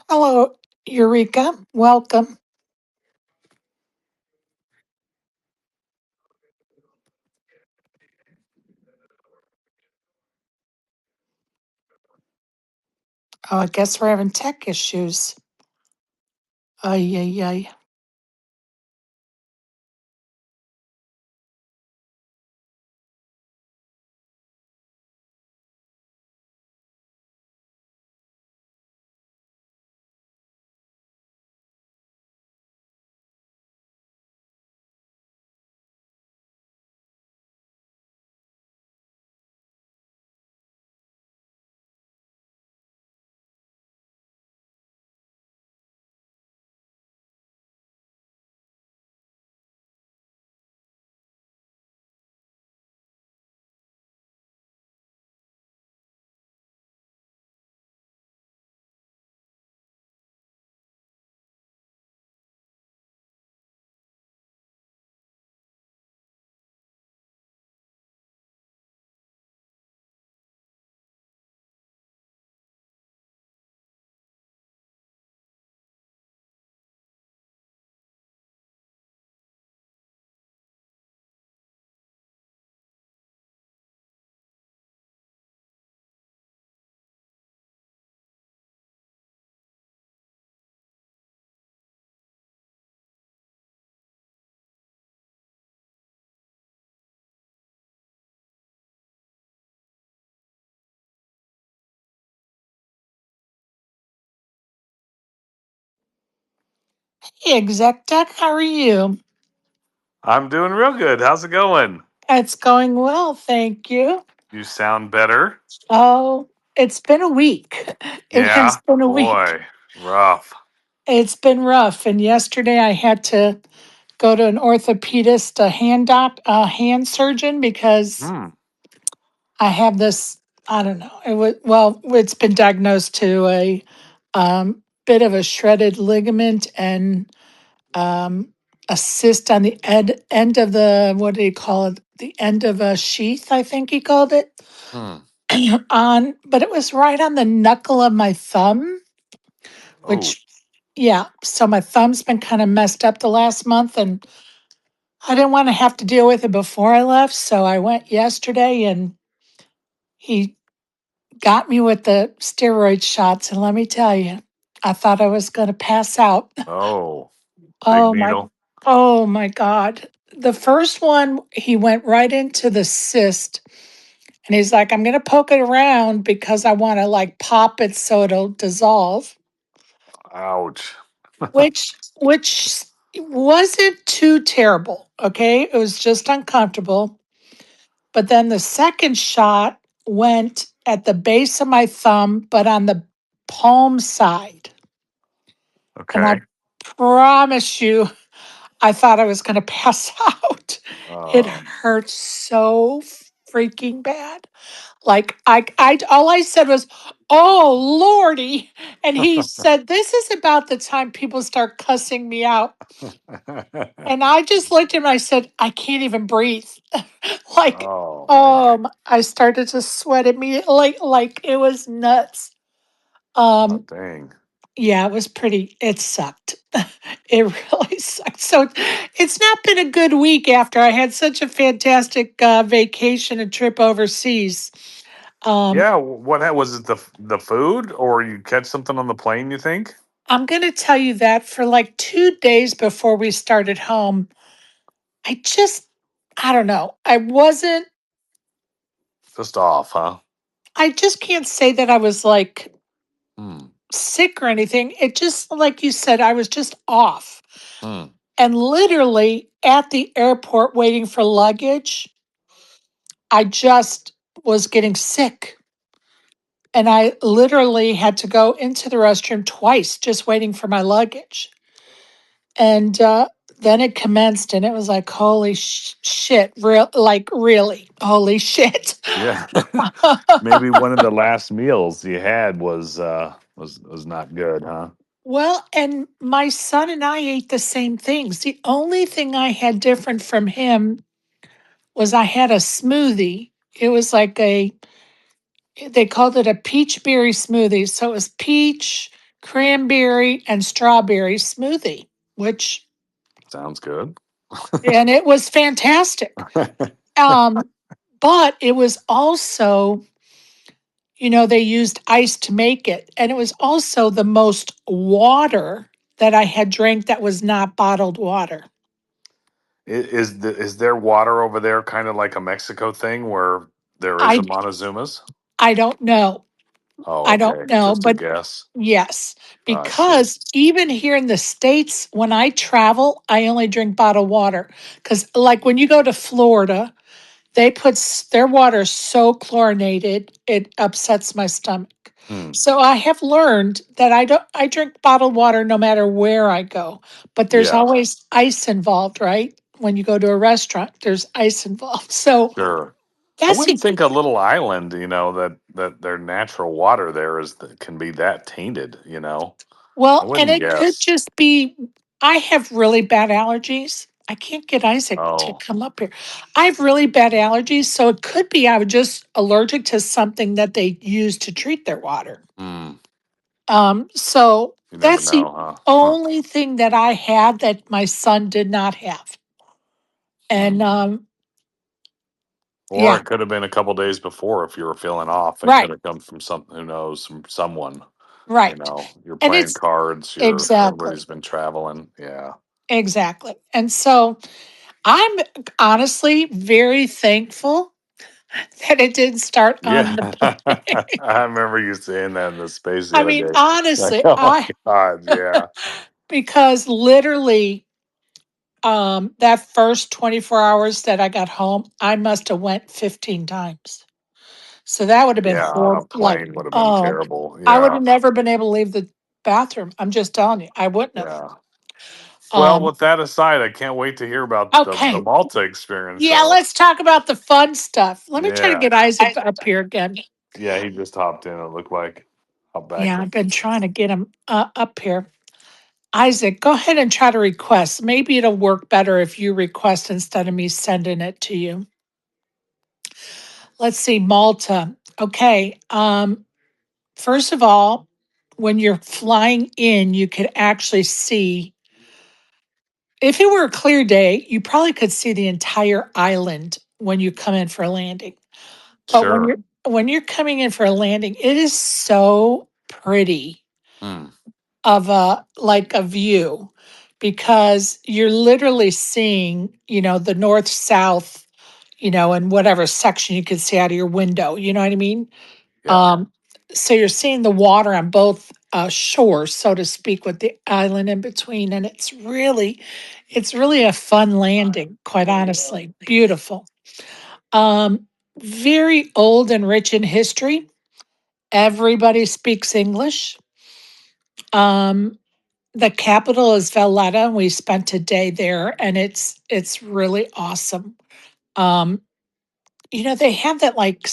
Hello, Eureka. Welcome. Oh, I guess we're having tech issues. Ay, ay, ay. Hey, Exec Dec, how are you? I'm doing real good. How's it going? It's going well, thank you. You sound better. Oh, it's been a week. It has Yeah, been a week. boy, rough. It's been rough. And yesterday I had to go to an orthopedist, a hand surgeon, because Hmm. I have this, I don't know. It's been diagnosed to a bit of a shredded ligament and a cyst on the end of the, what do you call it? The end of a sheath, I think he called it. Hmm. But it was right on the knuckle of my thumb, Oh, which, yeah. So my thumb's been kind of messed up the last month, and I didn't want to have to deal with it before I left. So I went yesterday, and he got me with the steroid shots. And let me tell you, I thought I was going to pass out. oh, big Oh my, needle. oh my God. The first one, he went right into the cyst, and he's like, I'm going to poke it around because I want to like pop it so it'll dissolve, Ouch. which wasn't too terrible. Okay. It was just uncomfortable. But then the second shot went at the base of my thumb, but on the palm side. And I Okay. promise you, I thought I was going to pass out. It Uh, hurt so freaking bad. All I said was, "Oh Lordy!" And he said, "This is about the time people start cussing me out." And I just looked at him. And I said, "I can't even breathe." like, oh man. I started to sweat immediately. Like it was nuts. Oh Um, dang. Yeah, it was pretty, it sucked. It really sucked. So it's not been a good week after I had such a fantastic vacation and trip overseas. Um, Yeah. Was it the food, or you catch something on the plane? You think? I'm going to tell you that for like 2 days before we started home, I just, I don't know. Just off, huh? I just can't say that I was like Hmm. sick or anything. It just, like you said, I was just off. Hmm. And literally at the airport waiting for luggage, I just was getting sick. And I literally had to go into the restroom twice just waiting for my luggage. And then it commenced, and it was like, holy shit, really, holy shit. Yeah. Maybe one of the last meals you had was not good, huh? Well, and my son and I ate the same things. The only thing I had different from him was I had a smoothie. It was like they called it a peach berry smoothie. So it was peach, cranberry and strawberry smoothie, which, Sounds good. and it was fantastic. Um, but it was also, they used ice to make it. And it was also the most water that I had drank that was not bottled water. Is there water over there kind of like a Mexico thing where there is a I Montezuma's? I don't know. Oh, I don't okay. know, Just a but guess. yes, Oh, I see. because even here in the States, when I travel, I only drink bottled water. Because, like, when you go to Florida, they put their water so chlorinated, it upsets my stomach. Hmm. So I have learned that I drink bottled water no matter where I go, but there's Yeah, always ice involved, right? When you go to a restaurant, there's ice involved. So sure. I that's wouldn't the think a little island, that their natural water there can be that tainted. I well, and wouldn't it could guess. just be I have really bad allergies. I can't get Isaac to Oh, come up here. I have really bad allergies, so it could be I was just allergic to something that they use to treat their water. hmm. So You never that's the know, huh? Huh. only thing that I had that my son did not have. And Hmm. Or yeah, it could have been a couple days before if you were feeling off. It could right, have come from something, who knows, from someone. right. You're And playing it's cards, exactly, everybody's been traveling. Yeah. exactly. And so I'm honestly very thankful that it didn't start on Yeah. the plane. I remember you saying that in the space the I other mean, day. Like, honestly, oh my God, yeah. because literally that first 24 hours that I got home, I must have went 15 times. So that would have been Yeah, on a horrible. Like, plane would have been oh, terrible. I would Yeah. have never been able to leave the bathroom. I'm just telling you, I wouldn't have. Yeah. Well, Um, with that aside, I can't wait to hear about the okay. Malta experience Yeah, though. let's talk about the fun stuff. Let me try to Yeah. get Isaac up here again. Yeah, he just hopped in, it looked like. Hop back Yeah, in. I've been trying to get him up here. Isaac, go ahead and try to request. Maybe it'll work better if you request instead of me sending it to you. Let's see, Malta. Okay. First of all, when you're flying in, you could actually see, if it were a clear day, you probably could see the entire island when you come in for a landing. But Sure. when you're coming in for a landing, it is so pretty Hmm. of a view because you're literally seeing, the north south, in whatever section you can see out of your window. You know what I mean? Yeah. Um, so you're seeing the water on both shores, so to speak, with the island in between, and it's really a fun landing. Quite honestly, beautiful. Um, Very old and rich in history. Everybody speaks English. Um, the capital is Valletta, and we spent a day there, and it's really awesome. Um, they have that like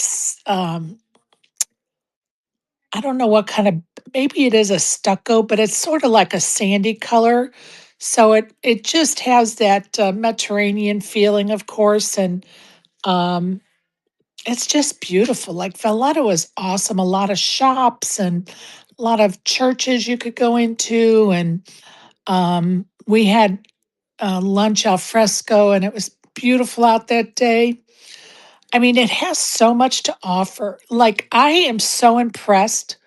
I don't know what kind of, maybe it is a stucco, but it's sort of like a sandy color. So it just has that Mediterranean feeling, of course, and um, it's just beautiful. Like Valletta was awesome. A lot of shops and a lot of churches you could go into, and we had lunch al fresco, and it was beautiful out that day. I mean, it has so much to offer. Like I am so impressed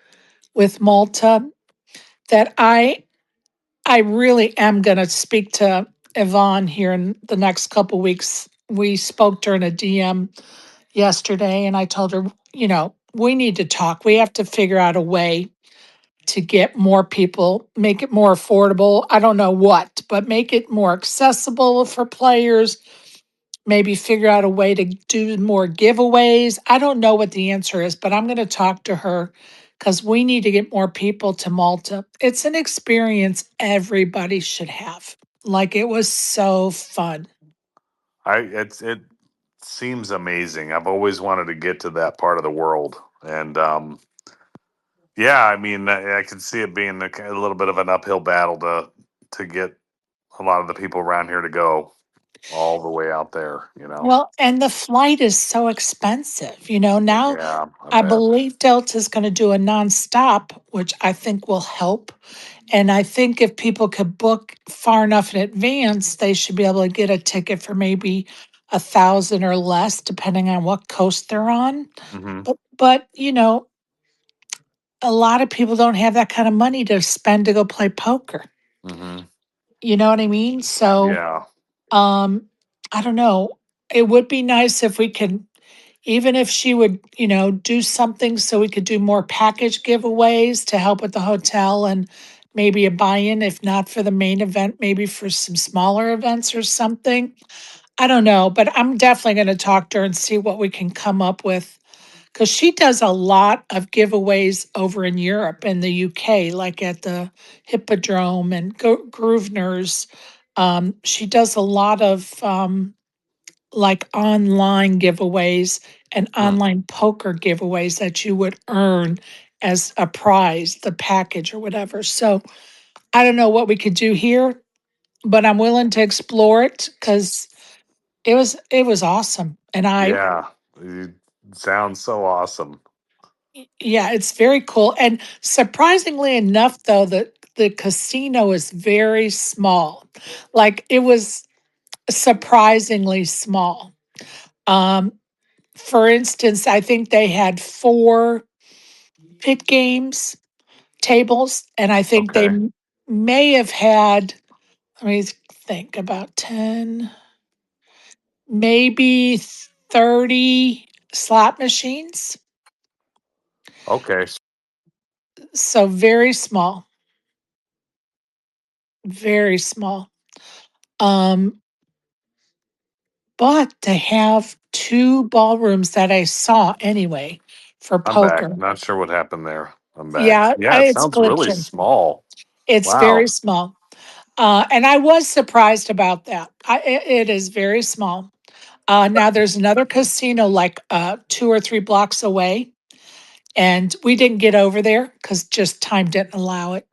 with Malta that I really am going to speak to Yvonne here in the next couple weeks. We spoke during a DM yesterday, and I told her, we need to talk. We have to figure out a way to get more people, make it more affordable. I don't know what, but make it more accessible for players. Maybe figure out a way to do more giveaways. I don't know what the answer is, but I'm going to talk to her because we need to get more people to Malta. It's an experience everybody should have. Like it was so fun. It seems amazing. I've always wanted to get to that part of the world. And yeah, I mean, I could see it being a little bit of an uphill battle to get a lot of the people around here to go. all the way out there, you know. Well, and the flight is so expensive. Now Yeah, I I bet. believe Delta's going to do a nonstop, which I think will help. And I think if people could book far enough in advance, they should be able to get a ticket for maybe 1,000 or less, depending on what coast they're on. Hmm. But a lot of people don't have that kind of money to spend to go play poker. Hmm. You know what I mean? So, Yeah. um, I don't know. It would be nice if we could, even if she would, do something so we could do more package giveaways to help with the hotel and maybe a buy-in, if not for the main event, maybe for some smaller events or something. I don't know, but I'm definitely going to talk to her and see what we can come up with because she does a lot of giveaways over in Europe and the UK, like at the Hippodrome and Grosvenor's. She does a lot of like online giveaways and Hmm. online poker giveaways that you would earn as a prize, the package or whatever. So I don't know what we could do here, but I'm willing to explore it because it was awesome. And Yeah. It sounds so awesome. yeah, it's very cool. And surprisingly enough, though, the casino is very small. Like it was surprisingly small. Um, for instance, I think they had four pit games tables, and I think they Okay. may have had, let me think, about 10, maybe 30 slot machines. Okay. So very small, very small. Um, but they have two ballrooms that I saw anyway for I'm back. poker. Not sure what happened there. I'm back. Yeah, Yeah, it it's sounds really glitching. small. It's very Wow. small. And I was surprised about that. It is very small. Now there's another casino like 2 or 3 blocks away, and we didn't get over there because just time didn't allow it.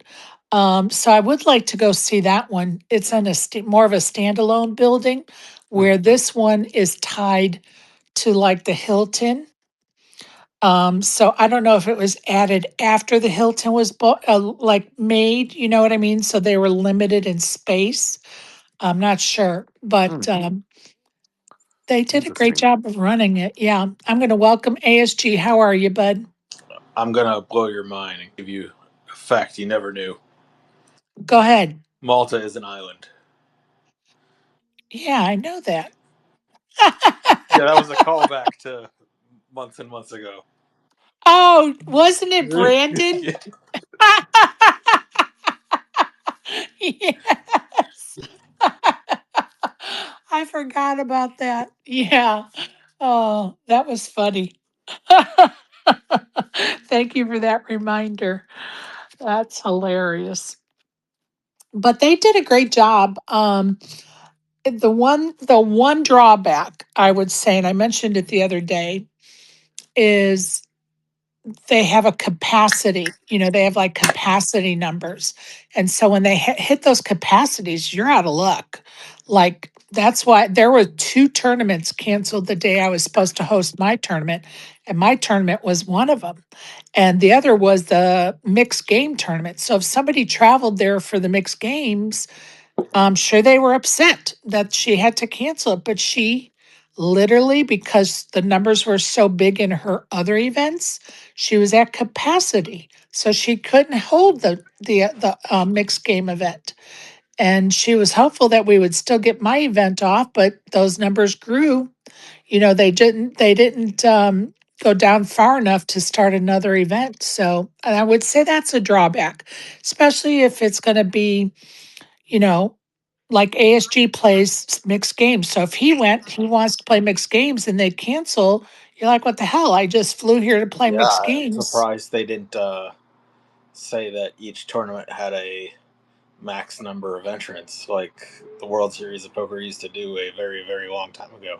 So I would like to go see that one. It's in more of a standalone building, Hmm. where this one is tied to like the Hilton. So I don't know if it was added after the Hilton was like made. You know what I mean? So they were limited in space. I'm not sure, Hmm. but they did a great Interesting. job of running it. Yeah. I'm going to welcome ASG. How are you, bud? I'm gonna blow your mind and give you a fact you never knew. Go ahead. Malta is an island. Yeah, I know that. Yeah, that was a callback to months and months ago. Oh, wasn't it Brandon? Yeah. Yes. I forgot about that. Yeah. Oh, that was funny. Thank you for that reminder. That's hilarious. But they did a great job. The one drawback I would say, and I mentioned it the other day, is they have a capacity. They have like capacity numbers. And so when they hit those capacities, you're out of luck. Like that's why there were two tournaments canceled the day I was supposed to host my tournament. And my tournament was one of them. And the other was the mixed game tournament. So if somebody traveled there for the mixed games, I'm sure they were upset that she had to cancel it, but she literally, because the numbers were so big in her other events, she was at capacity, so she couldn't hold the mixed game event. And she was hopeful that we would still get my event off, but those numbers grew. They didn't go down far enough to start another event. So, and I would say that's a drawback, especially if it's going to be, you know, like ASG plays mixed games. So if he wants to play mixed games and they cancel, you're like, what the hell? I just flew here to play Yeah, mixed I'm games. surprised they didn't say that each tournament had a max number of entrants, like the World Series of Poker used to do a very, very long time ago.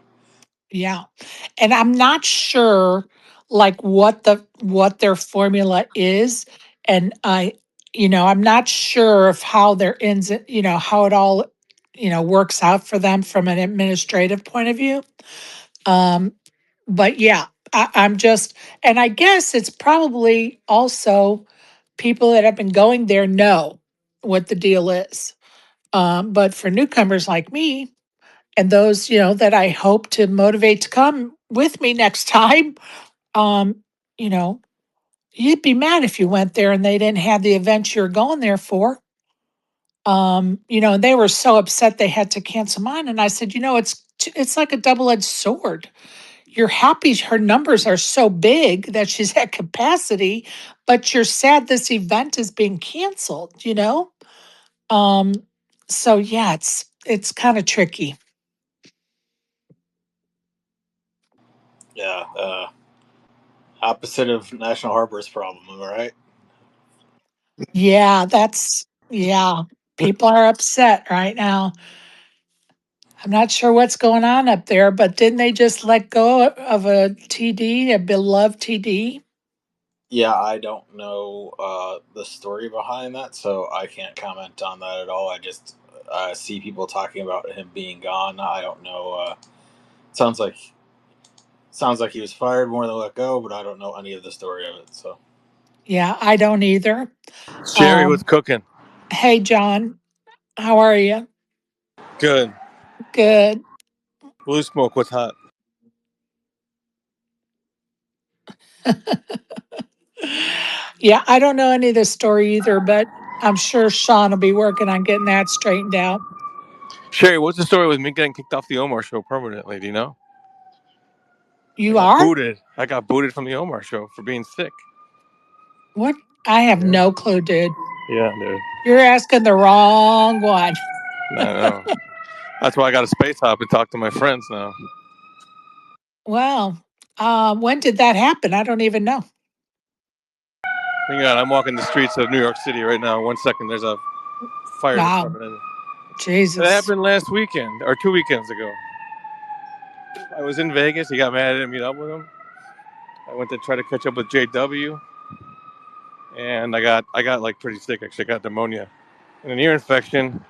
Yeah. And I'm not sure like what their formula is. And I'm not sure of how their ends, how it all works out for them from an administrative point of view. Um, but yeah, I'm just, and I guess it's probably also people that have been going there know what the deal is. But for newcomers like me and those, that I hope to motivate to come with me next time, um, you know, you'd be mad if you went there and they didn't have the event you're going there for. And they were so upset they had to cancel mine. And I said, it's like a double-edged sword. You're happy her numbers are so big that she's at capacity, but you're sad this event is being canceled. Um, so yeah, it's kind of tricky. Yeah, opposite of National Harbor's problem, am I right? Yeah. People are upset right now. I'm not sure what's going on up there, but didn't they just let go of a TD, a beloved TD? Yeah, I don't know the story behind that, so I can't comment on that at all. I just see people talking about him being gone. I don't know. Sounds like he was fired more than let go, but I don't know any of the story of it. So Yeah, I don't either. Sherry, what's Um, cooking? hey, John, how are you? Good. Good. Blue smoke, what's hot? Yeah, I don't know any of the story either, but I'm sure Sean will be working on getting that straightened out. Sherry, what's the story with me getting kicked off the Omar show permanently? Do you know? I You got are? booted. I got booted from the Omar show for being sick. What? I have Yeah. no clue, dude. Yeah, dude. You're asking the wrong one. I know. That's why I got to space hop and talk to my friends now. Well, when did that happen? I don't even know. Hang on, I'm walking the streets of New York City right now. 1 second, there's a fire Wow, department. It Jesus. happened last weekend or 2 weekends ago. I was in Vegas. He got mad. I didn't meet up with him. I went to try to catch up with JW, and I got like pretty sick. Actually, I got pneumonia and an ear infection,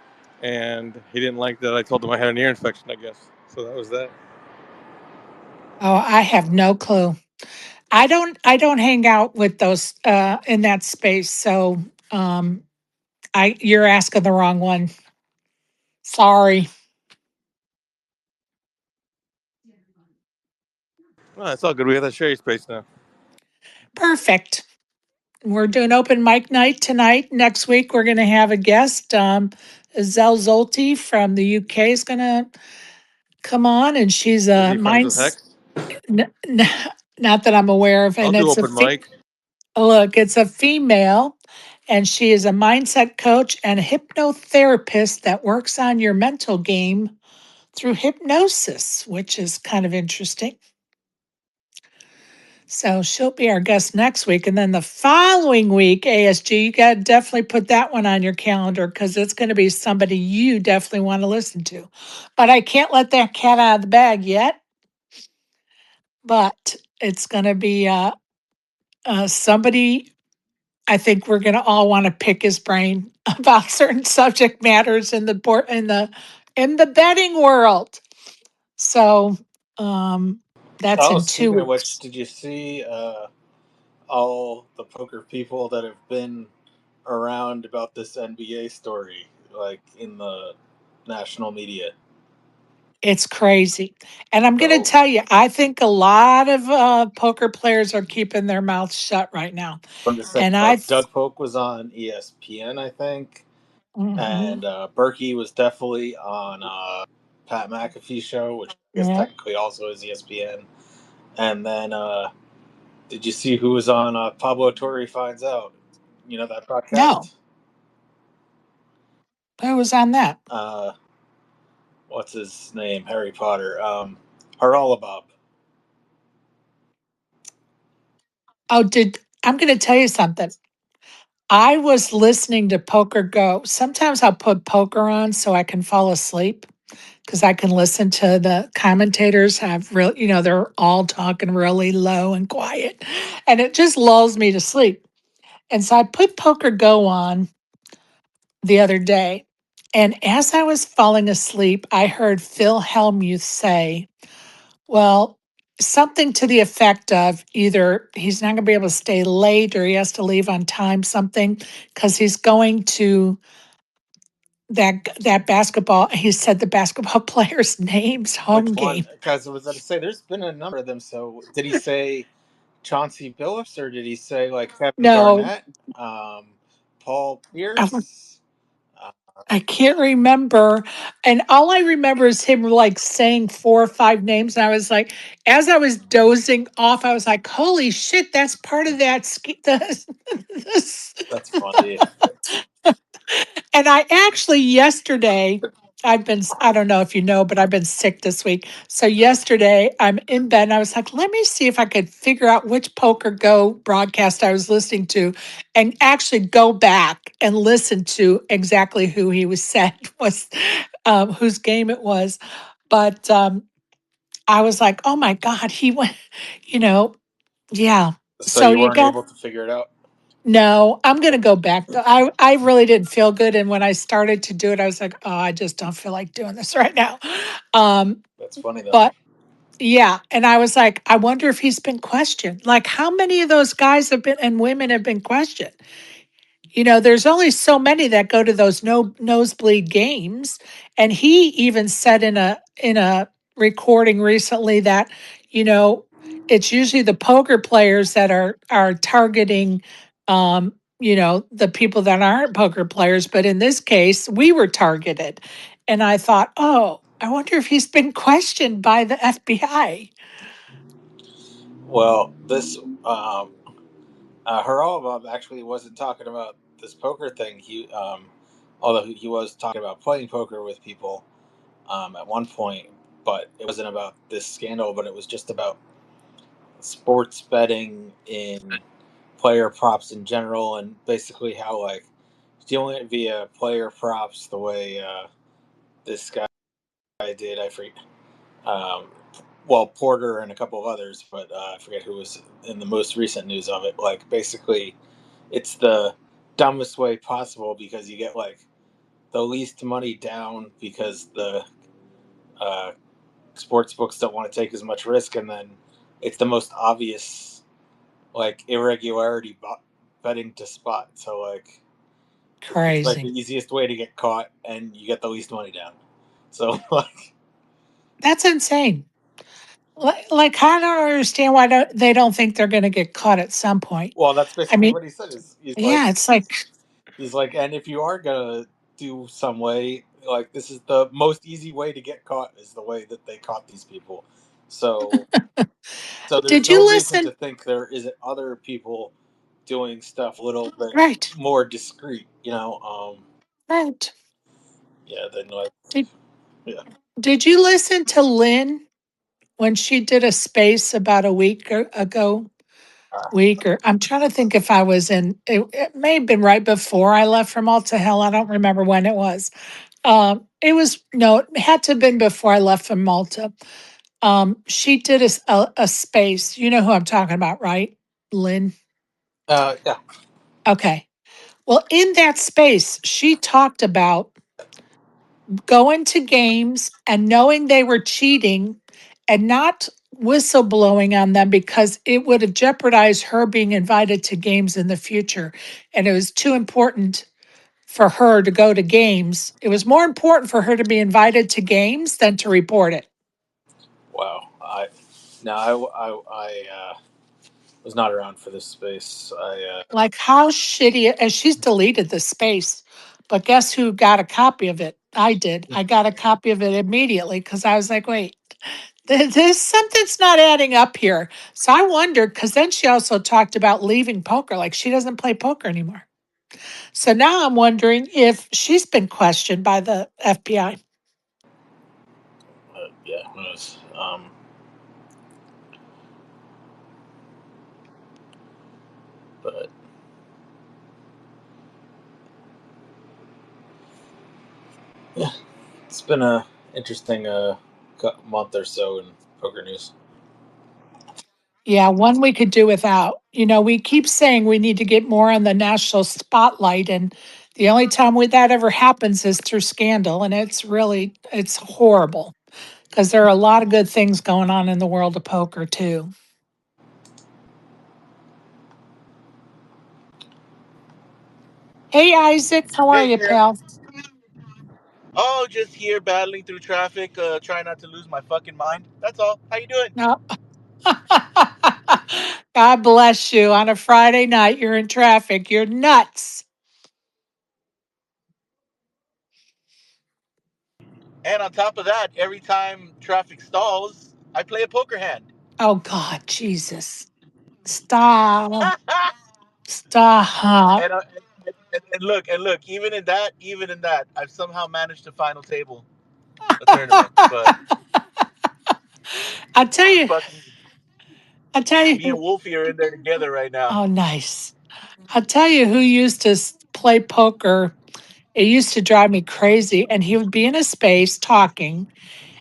and he didn't like that I told him I had an ear infection, I guess. So that was that. Oh, I have no clue. I don't hang out with those in that space, so you're asking the wrong one. Sorry. Oh, it's all good. We have that Sherry space now. Perfect. We're doing open mic night tonight. Next week we're gonna have a guest. Zell Zolti from the UK is gonna come on, and she's Is a he friends with mind's Hex? not that I'm aware of, I'll and do open mic. it's a female, and she is a mindset coach and a hypnotherapist that works on your mental game through hypnosis, which is kind of interesting. So she'll be our guest next week. And then the following week, ASG, you got to definitely put that one on your calendar because it's going to be somebody you definitely want to listen to. But I can't let that cat out of the bag yet. But it's going to be somebody I think we're going to all want to pick his brain about certain subject matters in the betting world. So that's oh, in two speaking of which, weeks. did you see all the poker people that have been around about this NBA story, like in the national media? It's crazy. And I'm going to So tell you, I think a lot of poker players are keeping their mouths shut right now. I'm just saying, And I, like Doug Polk was on ESPN, I think, mhm, and Berkey was definitely on Pat McAfee's show, which I guess yeah, technically also is ESPN. And then did you see who was on Pablo Torre Finds Out? You know that no, podcast? who was on that? What's his name? Harry Potter. Haralabob. Oh, I'm going to tell you something. I was listening to Poker Go. Sometimes I'll put poker on so I can fall asleep because I can listen to the commentators have they're all talking really low and quiet, and it just lulls me to sleep. And so I put Poker Go on the other day, And as I was falling asleep, I heard Phil Hellmuth say, well, something to the effect of either he's not going to be able to stay late or he has to leave on time, something, because he's going to that basketball. He said the basketball players' names, Which home one? game. Because I was going to say, there's been a number of them. So did he say Chauncey Billups, or did he say like Kevin No, Garnett, Paul I, Pierce? Uh, I can't remember. And all I remember is him like saying 4 or 5 names. And I was like, as I was dozing off, I was like, holy shit, that's part of that. This. that's funny. And I actually yesterday, I don't know if you know, but I've been sick this week. So yesterday I'm in bed and I was like, let me see if I could figure out which Poker Go broadcast I was listening to and actually go back and listen to exactly who he was said was, whose game it was. But I was like, oh my God, he went, you know, yeah. So So you you weren't got able to figure it out? no, I'm gonna go back. I really didn't feel good, and when I started to do it, I was like, "Oh, I just don't feel like doing this right now." Um, That's funny though. but yeah, and I was like, I wonder if he's been questioned. Like, how many of those guys have been and women have been questioned? There's only so many that go to those nosebleed games. And he even said in a recording recently that, you know, it's usually the poker players that are targeting the people that aren't poker players, but in this case, we were targeted. And I thought, oh, I wonder if he's been questioned by the FBI. Well, this Haralabov actually wasn't talking about this poker thing. Although he was talking about playing poker with people at one point, but it wasn't about this scandal. But it was just about sports betting in player props in general, and basically how like dealing it via player props the way this guy did. I forget. Um, well, Porter and a couple of others, but I forget who was in the most recent news of it. Like basically, it's the dumbest way possible because you get like the least money down because the uh, sports books don't want to take as much risk, and then it's the most obvious like irregularity betting to spot. So like it's like the Crazy. easiest way to get caught, and you get the least money down. So like, That's insane. Like, I don't understand why they don't think they're going to get caught at some point. well, that's I basically mean, what he said. Is yeah, it's like, he's like, and if you are gonna do some way, like this is the most easy way to get caught is the way that they caught these people. So there's did no you reason to listen? think there isn't other people doing stuff a little bit Right, more discreet. right. Yeah. Then like, Did yeah. Did you listen to Lynn when she did a space about a week ago? Week or I'm trying to think if I was in. It may have been right before I left from Malta. Hell, I don't remember when it was. It was no, it had to have been before I left from Malta. She did a space. You know who I'm talking about, right? Lynn. Yeah. Okay. Well, in that space, she talked about going to games and knowing they were cheating and not whistleblowing on them because it would have jeopardized her being invited to games in the future. And it was too important for her to go to games. It was more important for her to be invited to games than to report it. Wow. I was not around for this space. Like, how shitty, and she's deleted the space. But guess who got a copy of it? I did. I got a copy of it immediately because I was like, wait, there's something's not adding up here. So I wondered because then she also talked about leaving poker, like she doesn't play poker anymore. So now I'm wondering if she's been questioned by the FBI. Yeah. Who knows? But yeah, it's been a interesting month or so in poker news. Yeah, one we could do without. We keep saying we need to get more on the national spotlight, and The only time that ever happens is through scandal, and it's horrible because there are a lot of good things going on in the world of poker too. Hey Isaac, how are Hey, you, Sherry. pal? Oh, just here battling through traffic, trying not to lose my fucking mind. That's all. How you doing? No. God bless you. On a Friday night, you're in traffic. You're nuts. And on top of that, every time traffic stalls, I play a poker hand. Oh God, Jesus. Stop. and, Stop. uh, and look, even in that, I've somehow managed to final table a tournament. But I tell you, fucking I tell me and you, Wolfie are in there together right now. oh, nice. I'll tell you who used to play poker. It used to drive me crazy. And he would be in a space talking,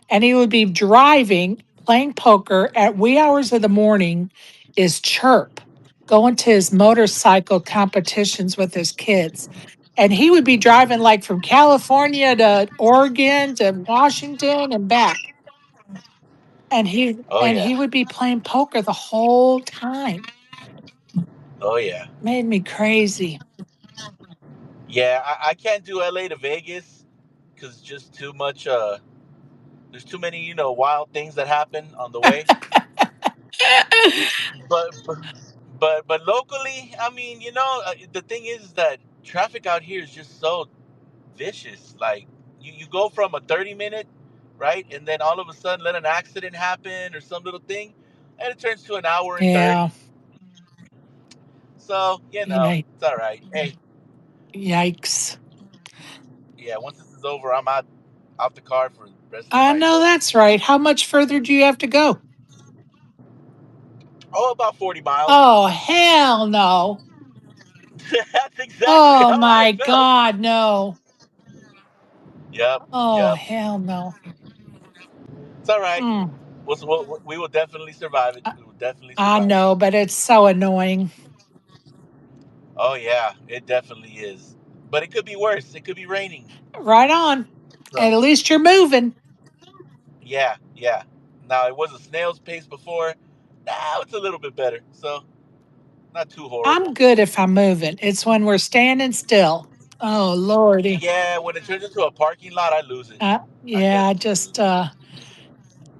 and he would be driving, playing poker at wee hours of the morning. Is Chirp going to his motorcycle competitions with his kids? And he would be driving like from California to Oregon to Washington and back. And he Oh and yeah, he would be playing poker the whole time. oh yeah, Made me crazy. yeah. I can't do LA to Vegas because just too much. There's too many, wild things that happen on the way. but but locally, I mean, the thing is that traffic out here is just so vicious. Like you go from a 30-minute, right, and then all of a sudden let an accident happen or some little thing, and it turns to an hour and Yeah. 30. So Yikes. it's all right. Hey, Yikes. yeah, once this is over, I'm out the car for the rest of the I night know though. that's right. How much further do you have to go? Oh, about 40 miles. Oh, hell no. That's exactly Oh how I my felt. God, no. Yep, Oh, yep. hell no. It's all right. Mm, We will definitely survive it. I We will definitely I survive it. know, but it's so annoying. Oh yeah, it definitely is. But it could be worse. It could be raining. Right on. So At least you're moving. yeah, yeah. Now it was a snail's pace before. Now it's a little bit better. So not too I'm horrible. good if I'm moving. It's when we're standing still. Oh, Lordy. Yeah, when it turns into a parking lot, I lose it. I Yeah, I definitely just, lose it.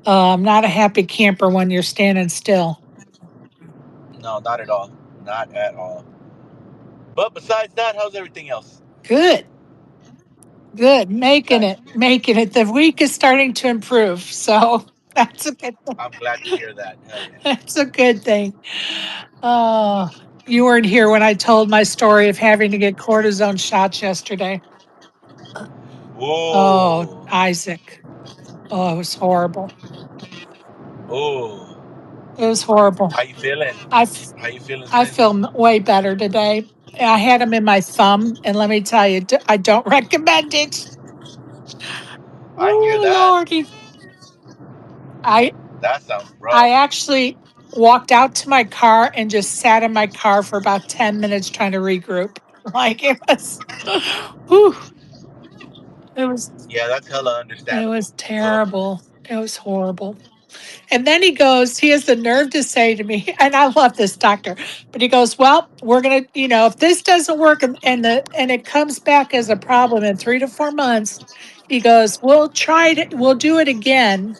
I'm not a happy camper when you're standing still. No, not at all. Not at all. But besides that, how's everything else? Good, good. Making Glad to it, hear. making it. The week is starting to improve. So that's a good, I'm glad to hear that. Hell yeah. that's a good thing. Oh, you weren't here when I told my story of having to get cortisone shots yesterday. Oh, Ooh. Isaac. Oh, it was horrible. Ooh. It was horrible. How you feeling? I, f- How you feeling I since? feel way better today. I had them in my thumb, and let me tell you, I don't recommend it. I hear Oh, that. Lordy. I That sounds I rough. actually walked out to my car and just sat in my car for about 10 minutes trying to regroup. Like it was, whew, it was, Yeah, that's hella it understandable. was Ugh. terrible. It was horrible. And then he has the nerve to say to me, and I love this doctor, but he goes, well, we're going to, if this doesn't work and it comes back as a problem in 3 to 4 months, he goes, we'll do it again.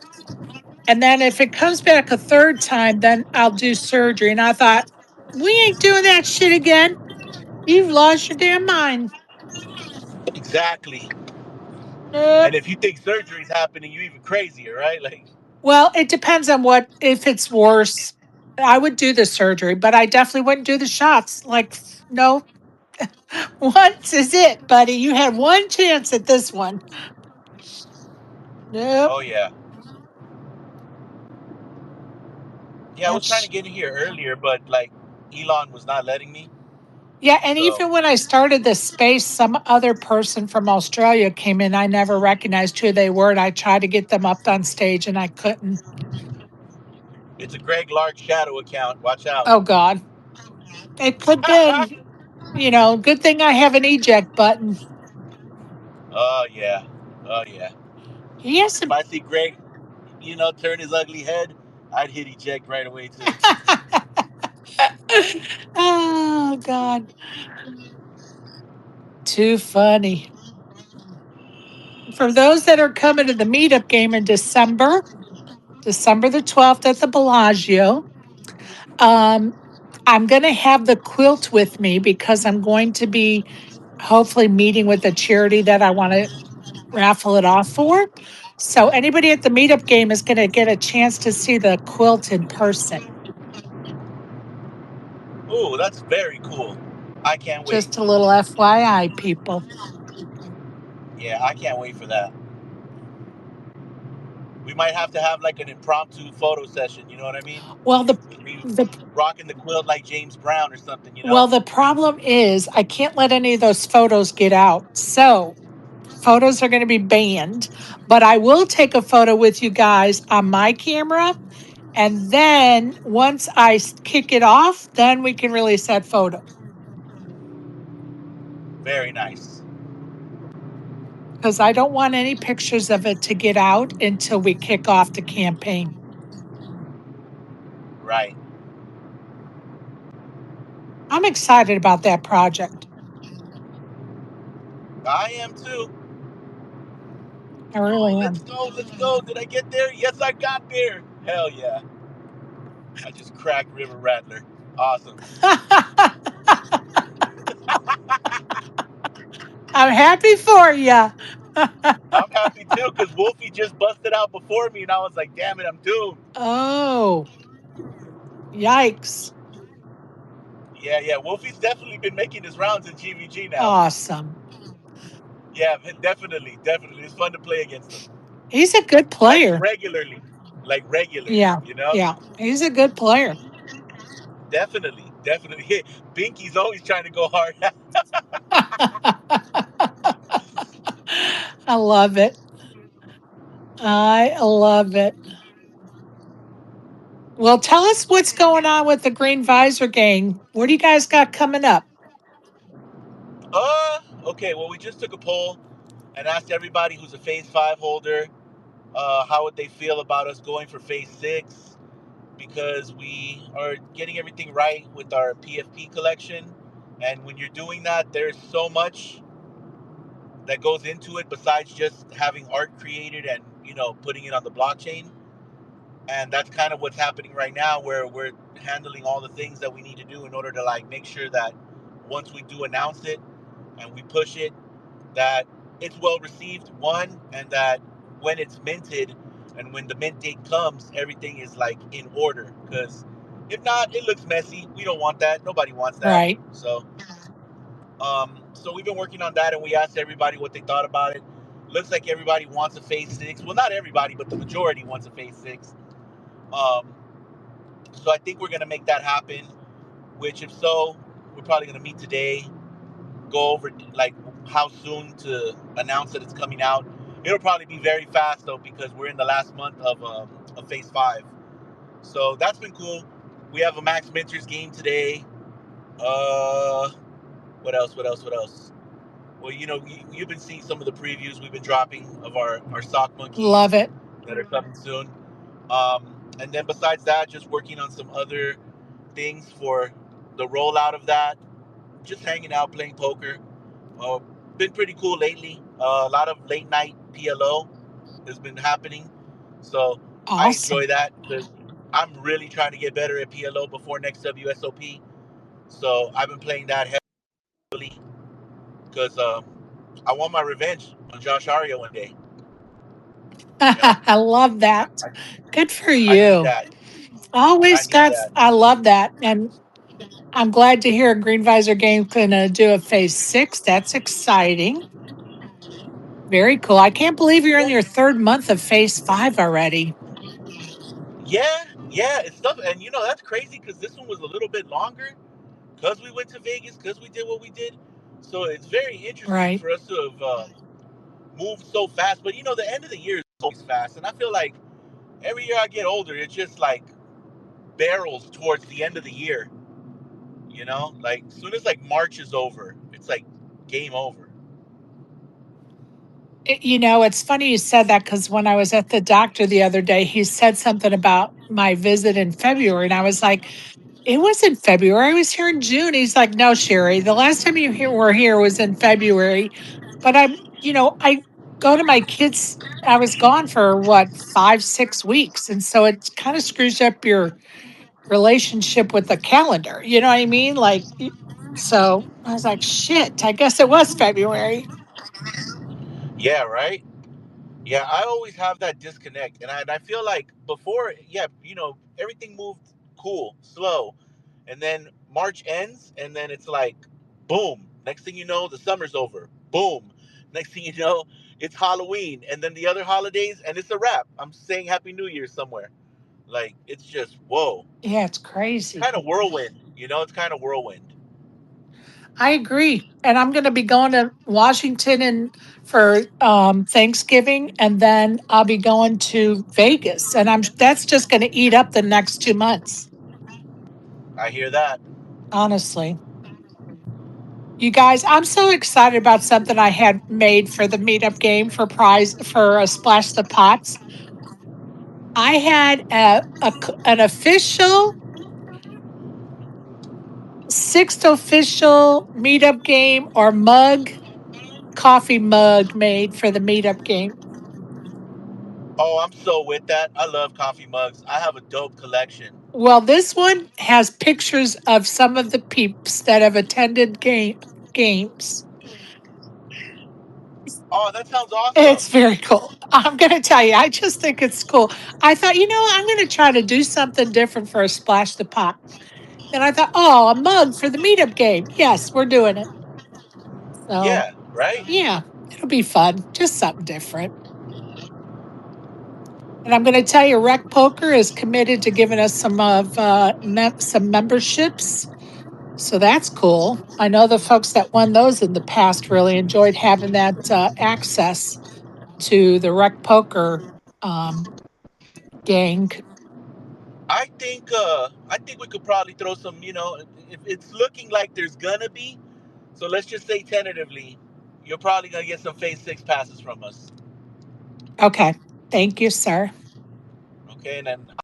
And then if it comes back a third time, then I'll do surgery. And I thought, we ain't doing that shit again. You've lost your damn mind. Exactly. Nope. And if you think surgery's happening, you even crazier, right? Like, Well, it depends on if it's worse. I would do the surgery, but I definitely wouldn't do the shots. Like, no, once is it, buddy. You had one chance at this one. Nope. oh yeah, yeah. I was trying to That's, get in here earlier, but like, Elon was not letting me. yeah. And So even when I started this space, some other person from Australia came in. I never recognized who they were. And I tried to get them up on stage and I couldn't. it's a Greg Lark shadow account. Watch out. Oh God, it could been. Good thing I have an eject button. Oh yeah. Oh yeah. He has If some. I see Greg, turn his ugly head, I'd hit eject right away too. Oh, God. Too funny. For those that are coming to the meetup game in December the 12th at the Bellagio, I'm going to have the quilt with me because I'm going to be hopefully meeting with a charity that I want to raffle it off for. So anybody at the meetup game is going to get a chance to see the quilt in person. Ooh, that's very cool. I can't wait. Just a little FYI, people. Yeah, I can't wait for that. We might have to have like an impromptu photo session, you know what I mean? Well, We the rocking the quilt like James Brown or something, well, the problem is I can't let any of those photos get out. So photos are going to be banned, but I will take a photo with you guys on my camera. And then once I kick it off, then we can release that photo. Very nice. Because I don't want any pictures of it to get out until we kick off the campaign. Right. I'm excited about that project. I am too. I really Let's am. go, let's go. Did I get there? Yes, I got there. Hell yeah. I just cracked River Rattler. Awesome. I'm happy for you. I'm happy too because Wolfie just busted out before me and I was like, damn it, I'm doomed. Oh, yikes. Yeah. Wolfie's definitely been making his rounds in GVG now. Awesome. Yeah, definitely. It's fun to play against him. He's a good Like player. regularly. Yeah. Yeah. He's a good player. Definitely. Binky's always trying to go hard. I love it. I love it. Well, tell us what's going on with the Green Visor Gang. What do you guys got coming up? Okay, well, we just took a poll and asked everybody who's a Phase 5 holder how would they feel about us going for Phase 6, because we are getting everything right with our PFP collection. And when you're doing that, there's so much that goes into it besides just having art created and, putting it on the blockchain. And that's kind of what's happening right now, where we're handling all the things that we need to do in order to like make sure that once we do announce it and we push it, that it's well received, one, and that when it's minted and when the mint date comes, everything is like in order. Because if not, it looks messy. We don't want that. Nobody wants that. Right. So we've been working on that, and we asked everybody what they thought about it. Looks like everybody wants a Phase 6. Well, not everybody, but the majority wants a Phase 6. So I think we're going to make that happen, which if so, we're probably going to meet today, go over like how soon to announce that it's coming out. It'll probably be very fast though, because we're in the last month of Phase 5. So that's been cool. We have a Max Minters game today. What else? Well, you've been seeing some of the previews we've been dropping of our sock monkeys Love it. that are coming soon. And then besides that, just working on some other things for the rollout of that. Just hanging out, playing poker. Been pretty cool lately. A lot of late night PLO has been happening, so I Awesome. enjoy that because I'm really trying to get better at PLO before next WSOP. So I've been playing that heavily because I want my revenge on Josh Aria one day. I love that. Good for I need you. that. I love that. And I'm glad to hear Green Visor Game's going to do a Phase 6. That's exciting. Very cool. I can't believe you're in Yeah, your third month of Phase 5 already. yeah, it's stuff, and that's crazy because this one was a little bit longer because we went to Vegas, because we did what we did. So it's very interesting Right. for us to have moved so fast. But the end of the year is always fast, and I feel like every year I get older, it just like barrels towards the end of the year. You know, like as soon as like March is over, it's like game over. It's funny you said that because when I was at the doctor the other day, he said something about my visit in February. And I was like, it was in February. I was here in June. He's like, no, Sherry, the last time were here was in February. But I go to my kids. I was gone for what, 5, 6 weeks. And so it kind of screws up your relationship with the calendar. You know what I mean? So I was like, shit, I guess it was February. Yeah, right. Yeah, I always have that disconnect, and I feel like before, yeah, everything moved cool, slow, and then March ends, and then it's like, boom. Next thing you know, the summer's over. Boom. Next thing you know, it's Halloween, and then the other holidays, and it's a wrap. I'm saying Happy New Year somewhere. Like it's just whoa, Yeah, it's crazy. kind of whirlwind. It's kind of whirlwind. I agree. And I'm going to be going to Washington and for Thanksgiving, and then I'll be going to Vegas, and I'm that's just going to eat up the next 2 months. I hear that. Honestly, you guys, I'm so excited about something I had made for the meetup game for prize for a Splash the Pots. I had an official sixth official meetup game or coffee mug made for the meetup game. Oh, I'm so with that. I love coffee mugs. I have a dope collection. Well, this one has pictures of some of the peeps that have attended games. Oh, that sounds It's awesome. very cool. I'm going to tell you, I just think it's cool. I thought, I'm going to try to do something different for a Splash the Pot. And I thought, oh, a mug for the meetup game. Yes, we're doing it. So, Yeah, right. yeah, it'll be fun. Just something different. And I'm going to tell you, Rec Poker is committed to giving us some memberships. So that's cool. I know the folks that won those in the past really enjoyed having that access to the Rec Poker um, gang. I think we could probably throw some. If it's looking like there's gonna be, so let's just say tentatively, you're probably gonna get some Phase 6 passes from us. Okay. Thank you, sir. Okay, and then I'll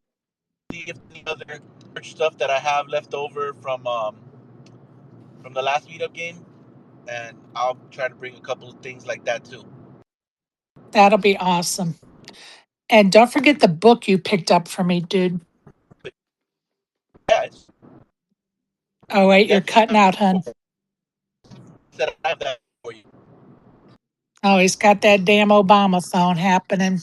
see if any other merch stuff that I have left over from the last meetup game, and I'll try to bring a couple of things like that too. That'll be awesome. And don't forget the book you picked up for me, dude. Yeah, Oh, wait, you're that's cutting out, hun. said I have that for you. Oh, he's got that damn Obama phone happening.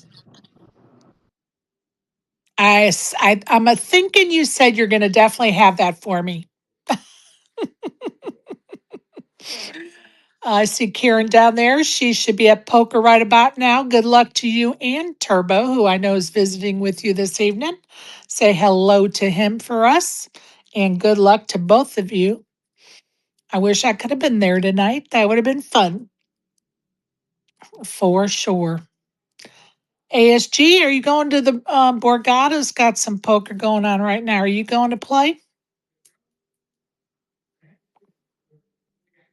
I'm a thinking you said you're going to definitely have that for me. I see Karen down there. She should be at poker right about now. Good luck to you and Turbo, who I know is visiting with you this evening. Say hello to him for us, and good luck to both of you. I wish I could have been there tonight. That would have been fun for sure. ASG, are you going to the Borgata's got some poker going on right now. Are you going to play?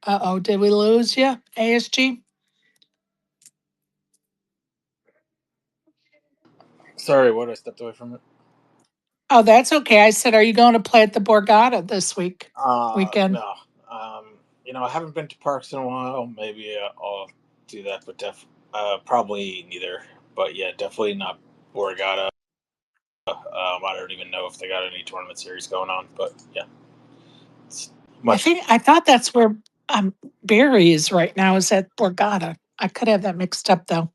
Uh-oh, did we lose you, ASG? Sorry, what? I stepped away from it. Oh, that's okay. I said, are you going to play at the Borgata this weekend? No. I haven't been to parks in a while. Maybe I'll do that, but probably neither. But yeah, definitely not Borgata. I don't even know if they got any tournament series going on, but yeah, it's much. I thought that's where Barry is right now, is at Borgata. I could have that mixed up though.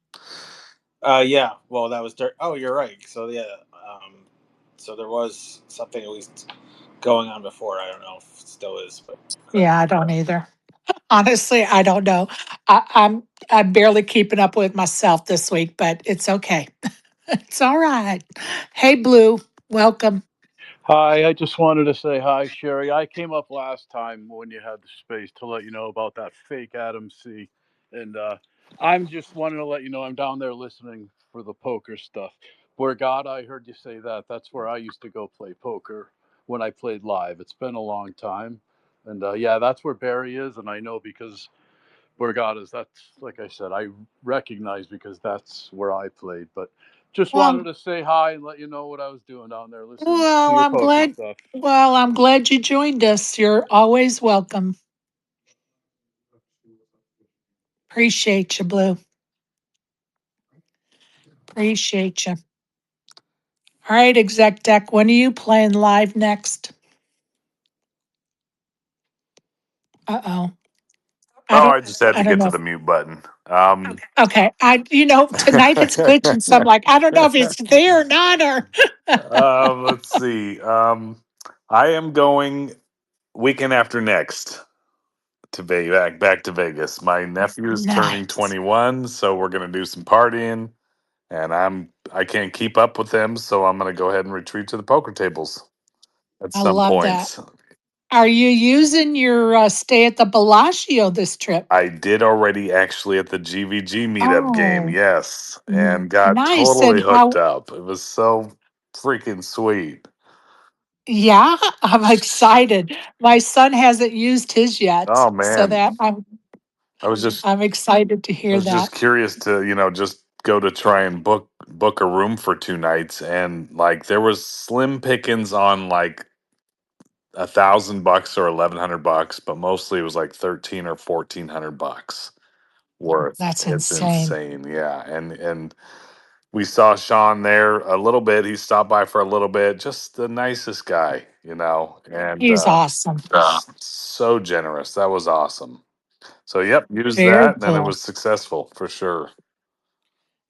Yeah. Well, that was dirt. Oh, you're right. So yeah. So there was something at least going on before. I don't know if it still is, but Yeah, I don't either. Honestly, I don't know. I'm barely keeping up with myself this week, but it's okay. It's all right. Hey, Blue, welcome. Hi, I just wanted to say hi, Sherry. I came up last time when you had the space to let you know about that fake Adam C. And I'm just wanting to let you know I'm down there listening for the poker stuff. Borgata, I heard you say that. That's where I used to go play poker when I played live. It's been a long time. And yeah, that's where Barry is, and I know because where God is. That's like I said, I recognize because that's where I played. But just wanted Well, to say hi and let you know what I was doing down there, listening to well, your I'm poker glad. stuff. Well, I'm glad you joined us. You're always welcome. Appreciate you, Blue. Appreciate you. All right, Exec Deck. When are you playing live next? Uh-oh. I Oh, don't. I just had I to don't get to know. the mute button. Okay. Tonight it's glitching, so I'm like, I don't know if it's there or not, or Let's see. I am going weekend after next to back to Vegas. My nephew is turning nice. 21, so we're gonna do some partying, and I can't keep up with them, so I'm gonna go ahead and retreat to the poker tables at I some love that. points. Are you using your stay at the Bellagio this trip? I did already actually at the GVG meetup game, Oh, yes, and got nice. And totally hooked how? up. It was so freaking sweet. Yeah, I'm excited. My son hasn't used his yet, Oh so man, that I was just I'm excited to I hear was just that. curious to, just go to try and book a room for 2 nights, and like there was slim pickings on like $1,000 or $1,100, but mostly it was like 13 or $1,400 worth. That's It's insane. insane, yeah. And we saw Sean there a little bit. He stopped by for a little bit. Just the nicest guy, and He's awesome. so generous. That was awesome. So, yep, used Very that, and then it cool. was successful for sure.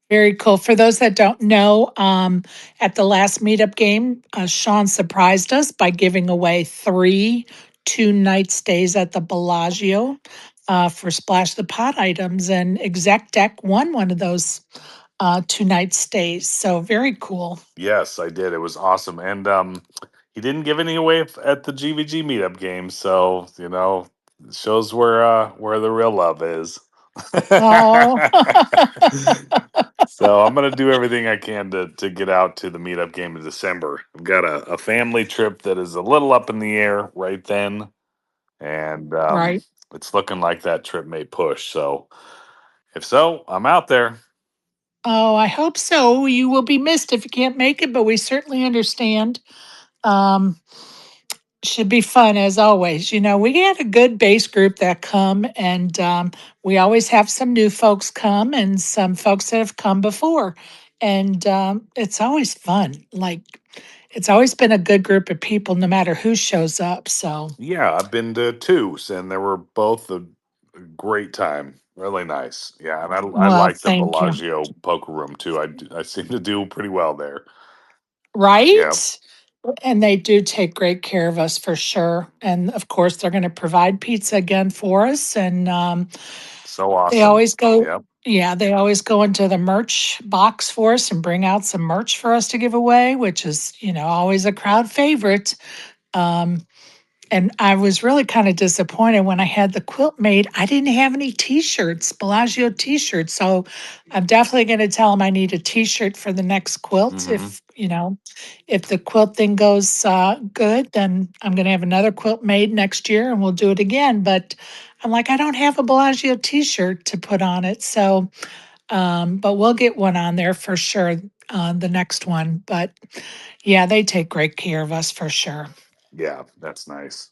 Very cool. For those that don't know, at the last meetup game, Sean surprised us by giving away 3 2-night stays at the Bellagio for Splash the Pot items, and Exec Deck won one of those 2-night stays. So very cool. Yes, I did. It was awesome, and he didn't give any away at the GVG meetup game, so it shows where the real love is. Oh, So I'm gonna do everything I can to get out to the meetup game in December. I've got a family trip that is a little up in the air right then, and right. it's looking like that trip may push. So if so, I'm out there. Oh, I hope so. You will be missed if you can't make it, but we certainly understand. Um, should be fun as always. We get a good base group that come, and we always have some new folks come and some folks that have come before. And it's always fun. Like, it's always been a good group of people, no matter who shows up. So, Yeah, I've been to two, and they were both a great time. Really nice. Yeah, and I well, like the thank you. Bellagio poker room too. I seem to do pretty well there. Yeah, Right? And they do take great care of us for sure. And of course, they're going to provide pizza again for us. And so they awesome. always go, Yep. yeah, they always go into the merch box for us and bring out some merch for us to give away, which is, always a crowd favorite. Um, and I was really kind of disappointed when I had the quilt made. I didn't have any t-shirts, Bellagio t-shirts. So I'm definitely going to tell them I need a t-shirt for the next quilt. Hmm. If the quilt thing goes good, then I'm going to have another quilt made next year and we'll do it again. But I'm like, I don't have a Bellagio t-shirt to put on it. So, but we'll get one on there for sure, the next one. But yeah, they take great care of us for sure. Yeah, that's nice.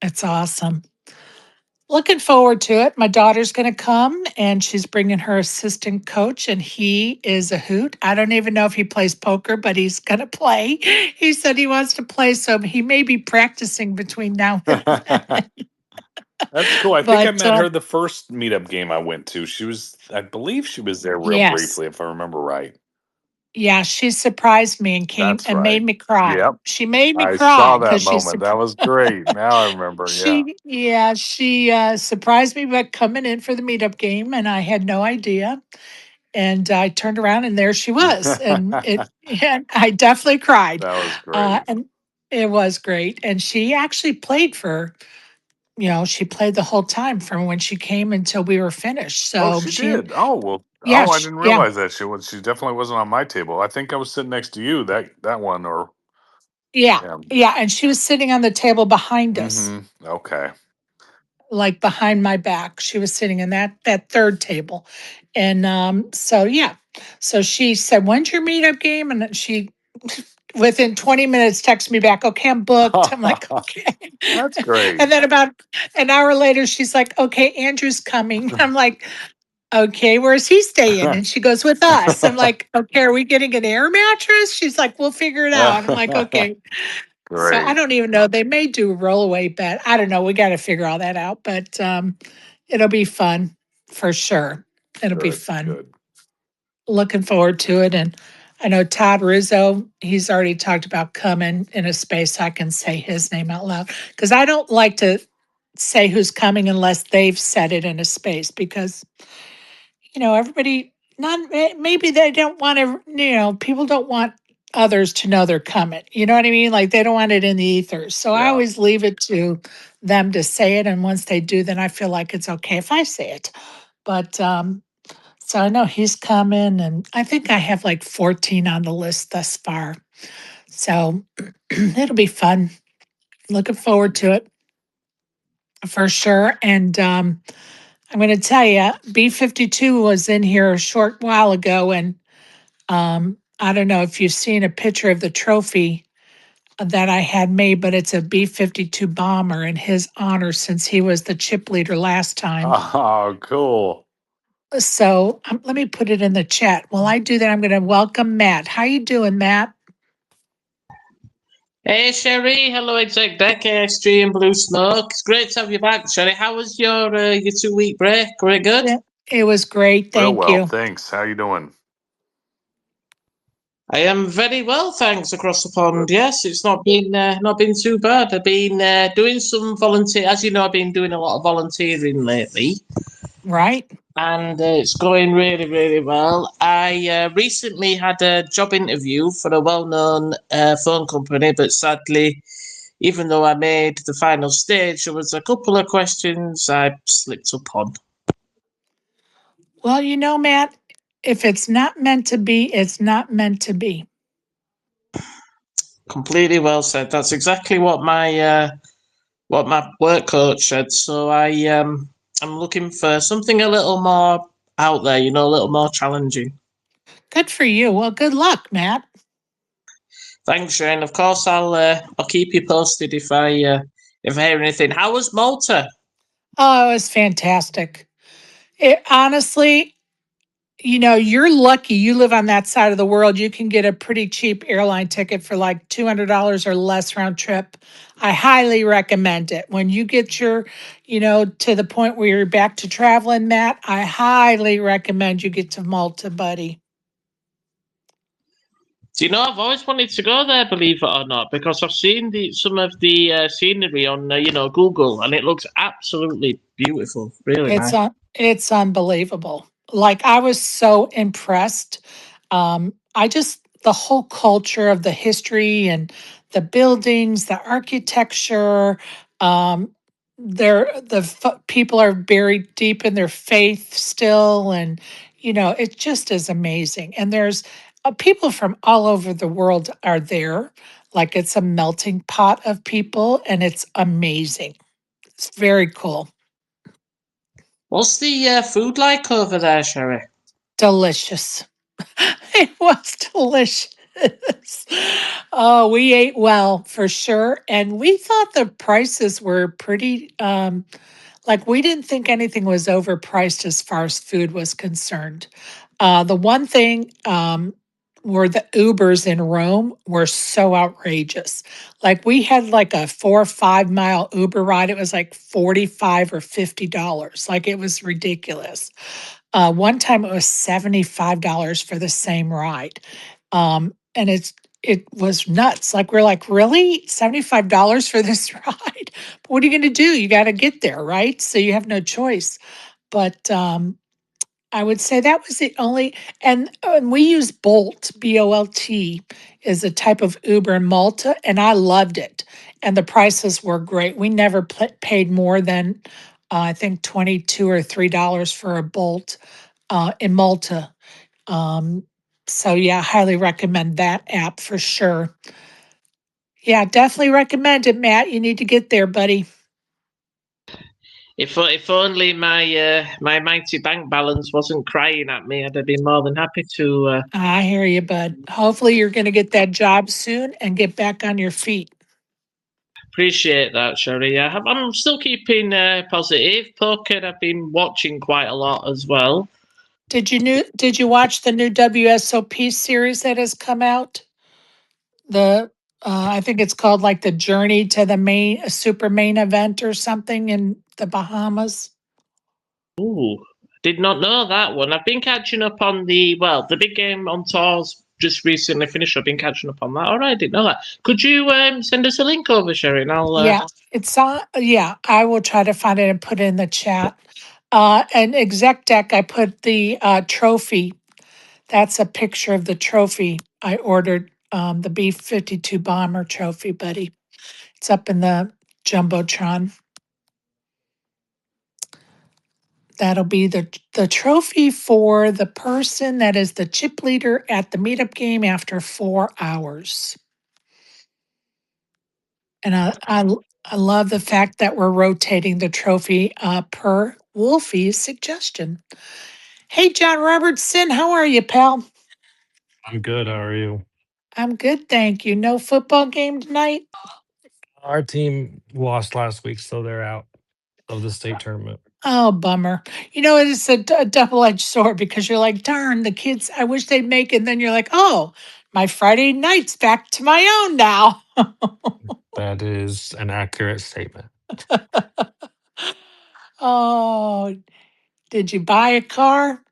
It's awesome. Looking forward to it. My daughter's going to come and she's bringing her assistant coach, and he is a hoot. I don't even know if he plays poker, but he's going to play. He said he wants to play, so he may be practicing between now and then. That's cool. I think I But met her the first meetup game I went to. I believe she was there real yes, briefly, if I remember right. yeah, she surprised me and came That's and right. made me cry. Yep. She made me I saw cry that because moment. That was great. Now I remember. Yeah. she surprised me by coming in for the meetup game, and I had no idea. And I turned around and there she was. And and I definitely cried. That was great. And it was great. And she actually played she played the whole time from when she came until we were finished. Oh, So she did. Oh, well. yeah, Oh, I didn't yeah, realize that she definitely wasn't on my table. I think I was sitting next to you that one or Yeah. Yeah. Yeah. And she was sitting on the table behind us, Okay. like behind my back. She was sitting in that third table. And so yeah. So she said, "When's your meetup game?" And she within 20 minutes texted me back, "Okay, I'm booked." I'm like, "Okay." That's great. And then about an hour later, she's like, "Okay, Andrew's coming." I'm like, "Okay, where's he staying?" And she goes, "With us." I'm like, "Okay, are we getting an air mattress?" She's like, "We'll figure it out." I'm like, "Okay." So I Great. don't even know. They may do a rollaway bet. I don't know. We got to figure all that out, but it'll be fun for sure. It'll be Good. fun. Good. Looking forward to it. And I know Todd Rizzo, he's already talked about coming in a space I can say his name out loud because I don't like to say who's coming unless they've said it in a space because everybody, not maybe they don't want to, people don't want others to know they're coming. You know what I mean? Like they don't want it in the ethers. So I Yeah. always leave it to them to say it. And once they do, then I feel like it's okay if I say it. But so I know he's coming, and I think I have like 14 on the list thus far. So it'll be fun. Looking forward to it for sure. And I'm going to tell you, B52 was in here a short while ago, and I don't know if you've seen a picture of the trophy that I had made, but it's a B-52 bomber in his honor since he was the chip leader last time. Oh, cool. So let me put it in the chat. While I do that, I'm going to welcome Matt. How you doing, Matt? Hey Sherry, hello Exec Dec, ASG and Blue Smoke. It's great to have you back, Sherry. How was your 2 week break? Very good. Yeah, it was great. Real Thank well. you. Thanks. How you doing? I am very well, thanks. Across the pond, Good. yes, it's not been too bad. I've been doing some volunteer. As you know, I've been doing a lot of volunteering lately, Right. and it's going really, really well. I recently had a job interview for a well-known phone company, but sadly, even though I made the final stage, there was a couple of questions I slipped up on. Well, Matt, if it's not meant to be, it's not meant to be. Completely well said. That's exactly what my work coach said. So I'm looking for something a little more out there, a little more challenging. Good for you. Well, good luck, Matt. Thanks, Shane. Of course, I'll keep you posted if I hear anything. How was Malta? Oh, it was fantastic. It honestly, you're lucky you live on that side of the world. You can get a pretty cheap airline ticket for like $200 or less round trip. I highly recommend it. When you get to the point where you're back to traveling, Matt, I highly recommend you get to Malta, buddy. Do you know, I've always wanted to go there, believe it or not, because I've seen some of the scenery on Google, and it looks absolutely beautiful. Really nice. It's unbelievable. Like I was so impressed. I just the whole culture of the history and the buildings, the architecture. Um, people are buried deep in their faith still, and it just is amazing. And there's people from all over the world are there. Like it's a melting pot of people, and it's amazing. It's very cool. What's the food like over there, Sherry? Delicious. It was delicious. Oh, we ate well for sure. And we thought the prices were pretty, like we didn't think anything was overpriced as far as food was concerned. The one thing were the Ubers in Rome were so outrageous. Like we had like a 4 or 5 mile Uber ride. It was like $45 or $50. Like it was ridiculous. One time it was $75 for the same ride. And it was nuts. Like we're like, really? $75 for this ride? But what are you gonna do? You gotta get there, right? So you have no choice. But I would say that was the only, and we use Bolt, BOLT, is a type of Uber in Malta, and I loved it. And the prices were great. We never paid more than, I think, $22 or $3 for a Bolt in Malta. So, yeah, highly recommend that app for sure. Yeah, definitely recommend it, Matt. You need to get there, buddy. If only my mighty bank balance wasn't crying at me, I'd have been more than happy to. I hear you, bud. Hopefully, you're going to get that job soon and get back on your feet. Appreciate that, Sherry. Yeah, I'm still keeping positive. Poker, I've been watching quite a lot as well. Did you watch the new WSOP series that has come out? The I think it's called like the Journey to the Main Super Main Event or something in the Bahamas. Ooh, did not know that one. I've been catching up on the big game on tours just recently finished. I've been catching up on that. All right, I didn't know that. Could you send us a link over, Sherry? And I'll. Yeah, it's on. Yeah, I will try to find it and put it in the chat. And Exec Deck, I put the trophy. That's a picture of the trophy I ordered. The B-52 bomber trophy, buddy. It's up in the jumbotron. That'll be the trophy for the person that is the chip leader at the meetup game after 4 hours. And I love the fact that we're rotating the trophy per Wolfie's suggestion. Hey, John Robertson, how are you, pal? I'm good. How are you? I'm good, thank you. No football game tonight? Our team lost last week, so they're out of the state tournament. Oh, bummer. You know, it's a double-edged sword because you're like, darn, the kids, I wish they'd make it. And then you're like, oh, my Friday night's back to my own now. That is an accurate statement. Oh, did you buy a car?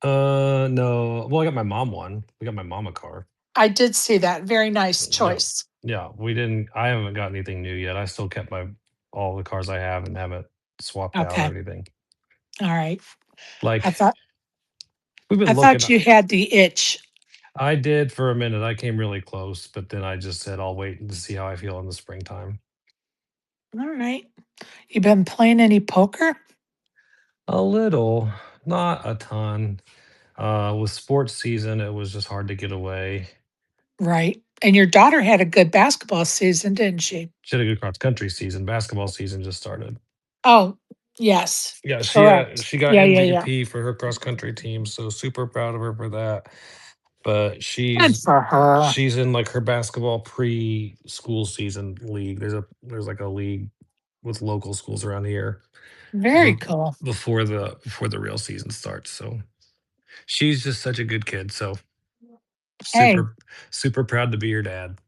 No. Well, I got my mom one. We got my mom a car. I did see that. Very nice choice. Yeah, we didn't. I haven't got anything new yet. I still kept all the cars I have and haven't swapped out or Okay. anything. All right. Like I thought we've been I looking. thought you had the itch. I did for a minute. I came really close, but then I just said I'll wait and see how I feel in the springtime. All right. You been playing any poker? A little, not a ton. With sports season, it was just hard to get away. Right. And your daughter had a good basketball season, didn't she? She had a good cross country season. Basketball season just started. Oh, yes. Yeah, Correct. she got Yeah, yeah, yeah. MVP for her cross country team, so super proud of her for that. But Good she's for her. she's in like her basketball preschool season league. There's like a league with local schools around here Very cool. before the real season starts. So she's just such a good kid. So Hey, super proud to be your dad.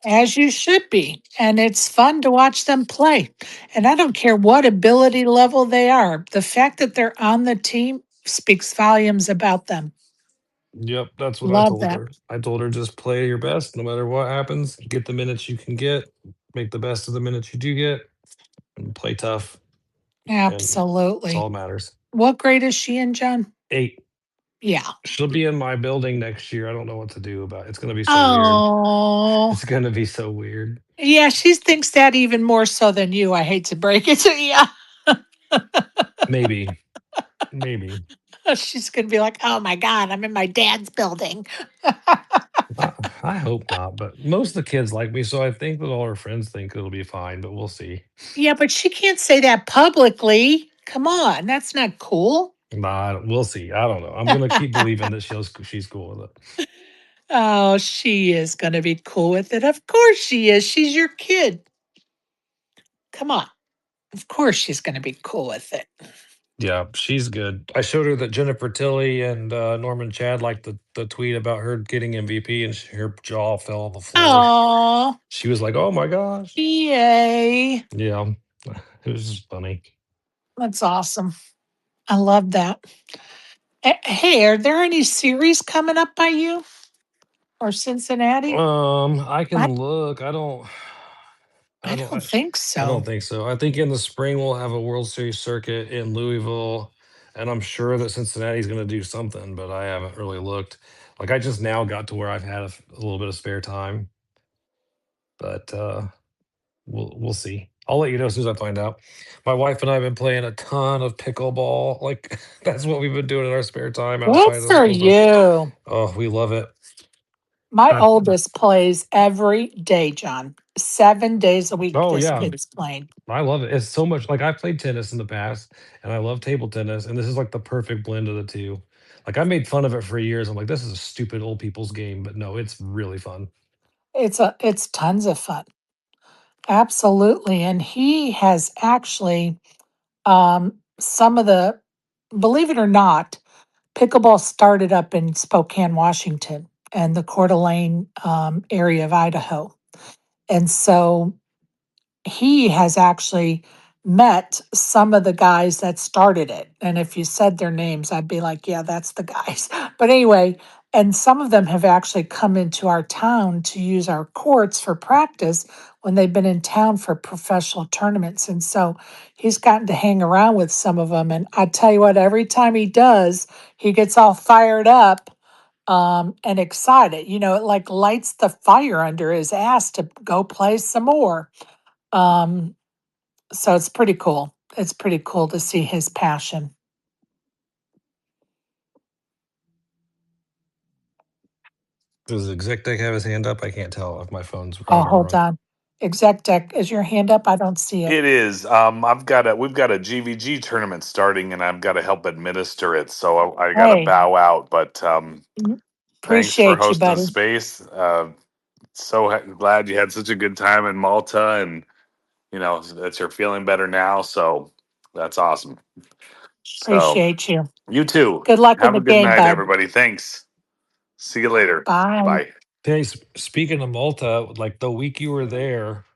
as you should be. And it's fun to watch them play. And I don't care what ability level they are. The fact that they're on the team speaks volumes about them. Yep, that's what I Love told that. her. I told her just play your best no matter what happens. Get the minutes you can get, make the best of the minutes you do get, and play tough. And that's Absolutely. all that matters. What grade is she in, John? 8. Yeah. She'll be in my building next year. I don't know what to do about it. It's gonna be so weird. Oh, It's gonna be so weird. yeah. She thinks that even more so than you. I hate to break it to you. Maybe. She's going to be like, oh my God, I'm in my dad's building. I hope not, but most of the kids like me, so I think that all her friends think it'll be fine, but we'll see. Yeah, but she can't say that publicly. Come on, that's not cool. Nah, we'll see. I don't know. I'm gonna keep believing that she's cool with it. Oh, she is going to be cool with it. Of course she is. She's your kid. Come on. Of course she's going to be cool with it. Yeah, she's good. I showed her that Jennifer Tilly and Norman Chad liked the tweet about her getting MVP, and her jaw fell on the floor. Oh, She was like, "Oh my gosh!" yay. Yeah, it was just funny. That's awesome. I love that. Hey, are there any series coming up by you or Cincinnati? I can look. I don't think so. I don't think so. I think in the spring we'll have a World Series circuit in Louisville, and I'm sure that Cincinnati's going to do something, but I haven't really looked. Like I just now got to where I've had a little bit of spare time, but we'll see. I'll let you know as soon as I find out. My wife and I have been playing a ton of pickleball. Like that's what we've been doing in our spare time outside Good of for school stuff. you. Oh, we love it. My I, oldest plays every day, John. 7 days a week, oh this yeah, kid's playing. I love it. It's so much like I've played tennis in the past and I love table tennis, and this is like the perfect blend of the two. Like I made fun of it for years. I'm like, this is a stupid old people's game, but no, it's really fun. It's tons of fun. Absolutely. And he has actually some of the, believe it or not, pickleball started up in Spokane, Washington, and the Coeur d'Alene area of Idaho. And so he has actually met some of the guys that started it. And if you said their names, I'd be like, yeah, that's the guys. But anyway, and some of them have actually come into our town to use our courts for practice when they've been in town for professional tournaments. And so he's gotten to hang around with some of them. And I tell you what, every time he does, he gets all fired up and excited. You know, it like lights the fire under his ass to go play some more. Um, so it's pretty cool. It's pretty cool to see his passion. Does Exec Deck have his hand up? I can't tell if my phone's Oh, routed hold wrong. on. Exec Deck, is your hand up? I don't see it. It is. We've got a GVG tournament starting, and I've got to help administer it. So I got to Hey, bow out. But thanks for appreciate you, hosting the buddy. space. Glad you had such a good time in Malta, and that you're feeling better now. So that's awesome. So Appreciate you. you too. Good luck in Have the a good game, night, bud. everybody. Thanks. See you later. Bye. Bye. Hey, speaking of Malta, like the week you were there,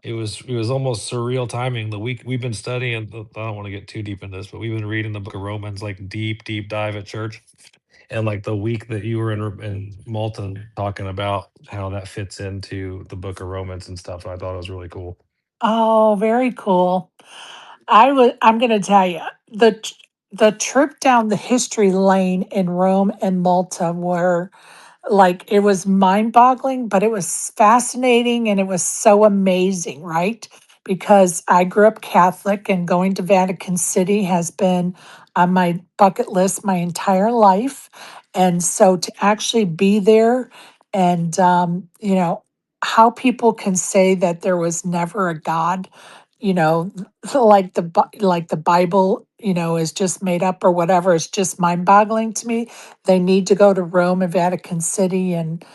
it was almost surreal timing. The week we've been studying, I don't want to get too deep in this, but we've been reading the Book of Romans, like deep dive at church. And like the week that you were in Malta talking about how that fits into the Book of Romans and stuff, I thought it was really cool. Oh, very cool. I'm going to tell you the trip down the history lane in Rome and Malta were like it was mind-boggling, but it was fascinating and it was so amazing, right? Because I grew up Catholic and going to Vatican City has been on my bucket list my entire life. And so to actually be there and how people can say that there was never a God, you know, like like the Bible, is just made up or whatever, is just mind-boggling to me. They need to go to Rome and Vatican City and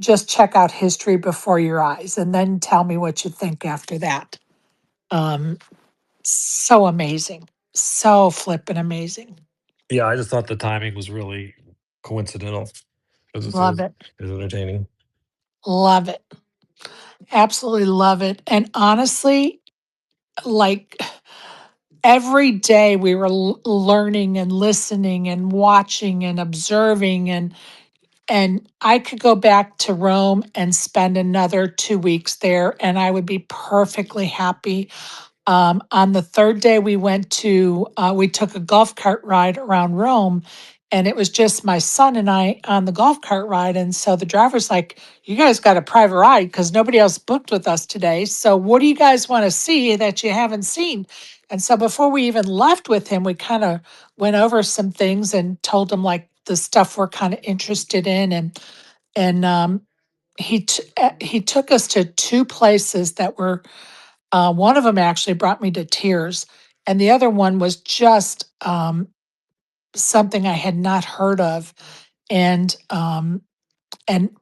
just check out history before your eyes, and then tell me what you think after that. Um, so amazing, so flippin' amazing. Yeah, I just thought the timing was really coincidental because Love it, it's entertaining. love it, absolutely love it. And honestly, like every day we were learning and listening and watching and observing and I could go back to Rome and spend another 2 weeks there, and I would be perfectly happy. On the third day, we took a golf cart ride around Rome, and it was just my son and I on the golf cart ride. And so the driver's like, "You guys got a private ride because nobody else booked with us today. So what do you guys want to see that you haven't seen?" And so before we even left with him, we kind of went over some things and told him like the stuff we're kind of interested in, and he took us to two places that were one of them actually brought me to tears, and the other one was just something I had not heard of, and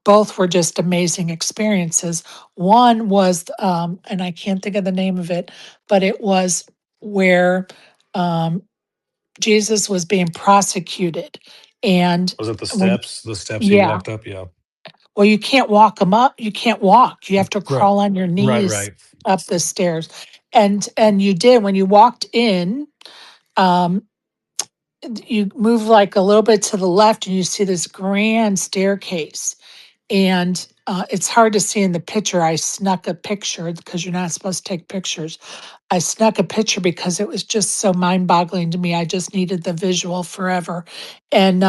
both were just amazing experiences. One was, and I can't think of the name of it, but it was where um, Jesus was being prosecuted, and Was it the when steps? The steps he yeah, walked up? Yeah. well, you can't walk them up. You can't walk. You have to Right. crawl on your Right. knees Right. up the stairs. And you did when you walked in, um, you move like a little bit to the left and you see this grand staircase. And it's hard to see in the picture. I snuck a picture because you're not supposed to take pictures. I snuck a picture because it was just so mind boggling to me. I just needed the visual forever. And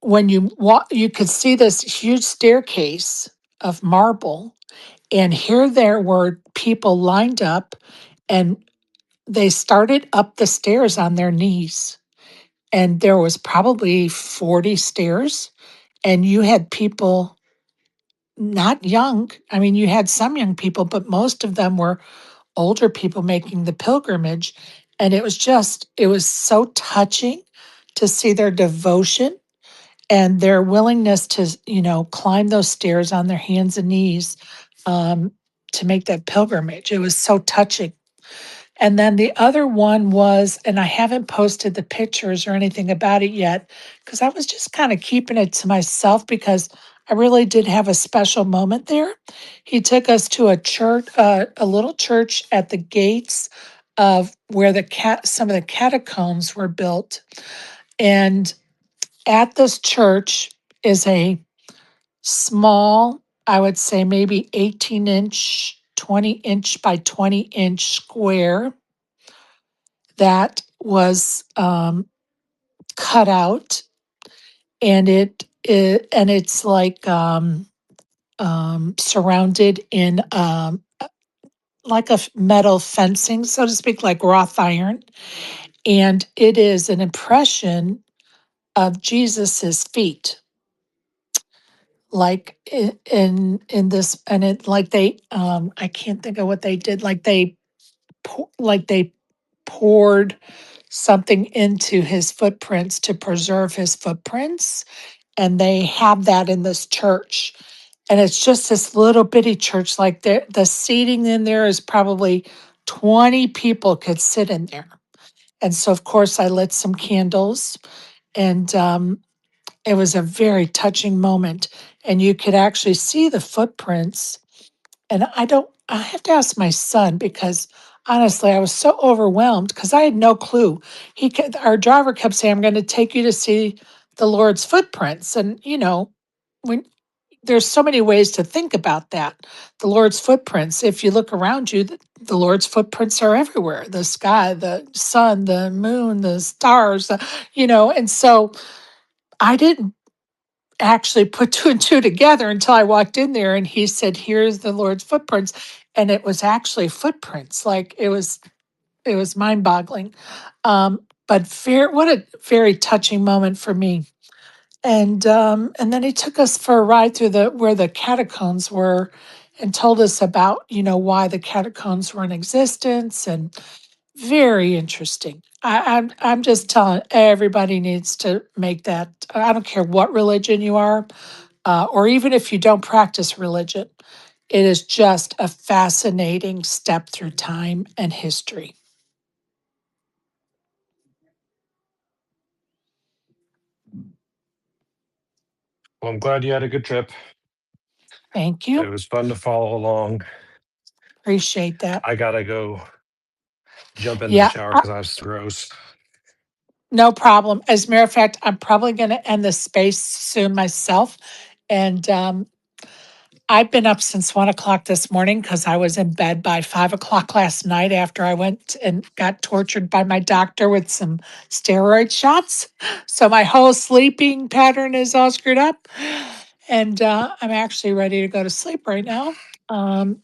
when you walk, you could see this huge staircase of marble, and here there were people lined up, and they started up the stairs on their knees. And there was probably 40 stairs, and you had people not young. I mean, you had some young people, but most of them were older people making the pilgrimage. And it was so touching to see their devotion and their willingness to, climb those stairs on their hands and knees to make that pilgrimage. It was so touching. And then the other one was, and I haven't posted the pictures or anything about it yet, because I was just kind of keeping it to myself because I really did have a special moment there. He took us to a church, a little church at the gates of where some of the catacombs were built. And at this church is a small, I would say maybe 18-inch, 20-inch by 20-inch square that was cut out, and it's like surrounded in like a metal fencing, so to speak, like wrought iron, and it is an impression of Jesus's feet, like in this, and it like they I can't think of what they did, like they poured something into his footprints to preserve his footprints. And they have that in this church. And it's just this little bitty church. Like the seating in there is probably 20 people could sit in there. And so, of course, I lit some candles, and it was a very touching moment. And you could actually see the footprints. And I have to ask my son because honestly, I was so overwhelmed because I had no clue. Our driver kept saying, "I'm going to take you to see the Lord's footprints." And, when there's so many ways to think about that, the Lord's footprints, if you look around you, the Lord's footprints are everywhere, the sky, the sun, the moon, the stars, and so I didn't actually put two and two together until I walked in there and he said, "Here's the Lord's footprints." And it was actually footprints. Like it was mind-boggling. But what a very touching moment for me. And then he took us for a ride through where the catacombs were and told us about, why the catacombs were in existence, and very interesting. I'm just telling everybody needs to make that. I don't care what religion you are, or even if you don't practice religion, it is just a fascinating step through time and history. Well, I'm glad you had a good trip. Thank It you. was fun to follow along. Appreciate that. I gotta go jump in the Yeah, shower because I was gross. no problem. As a matter of fact, I'm probably going to end the space soon myself. And I've been up since 1 o'clock this morning because I was in bed by 5 o'clock last night after I went and got tortured by my doctor with some steroid shots. So my whole sleeping pattern is all screwed up. And I'm actually ready to go to sleep right now.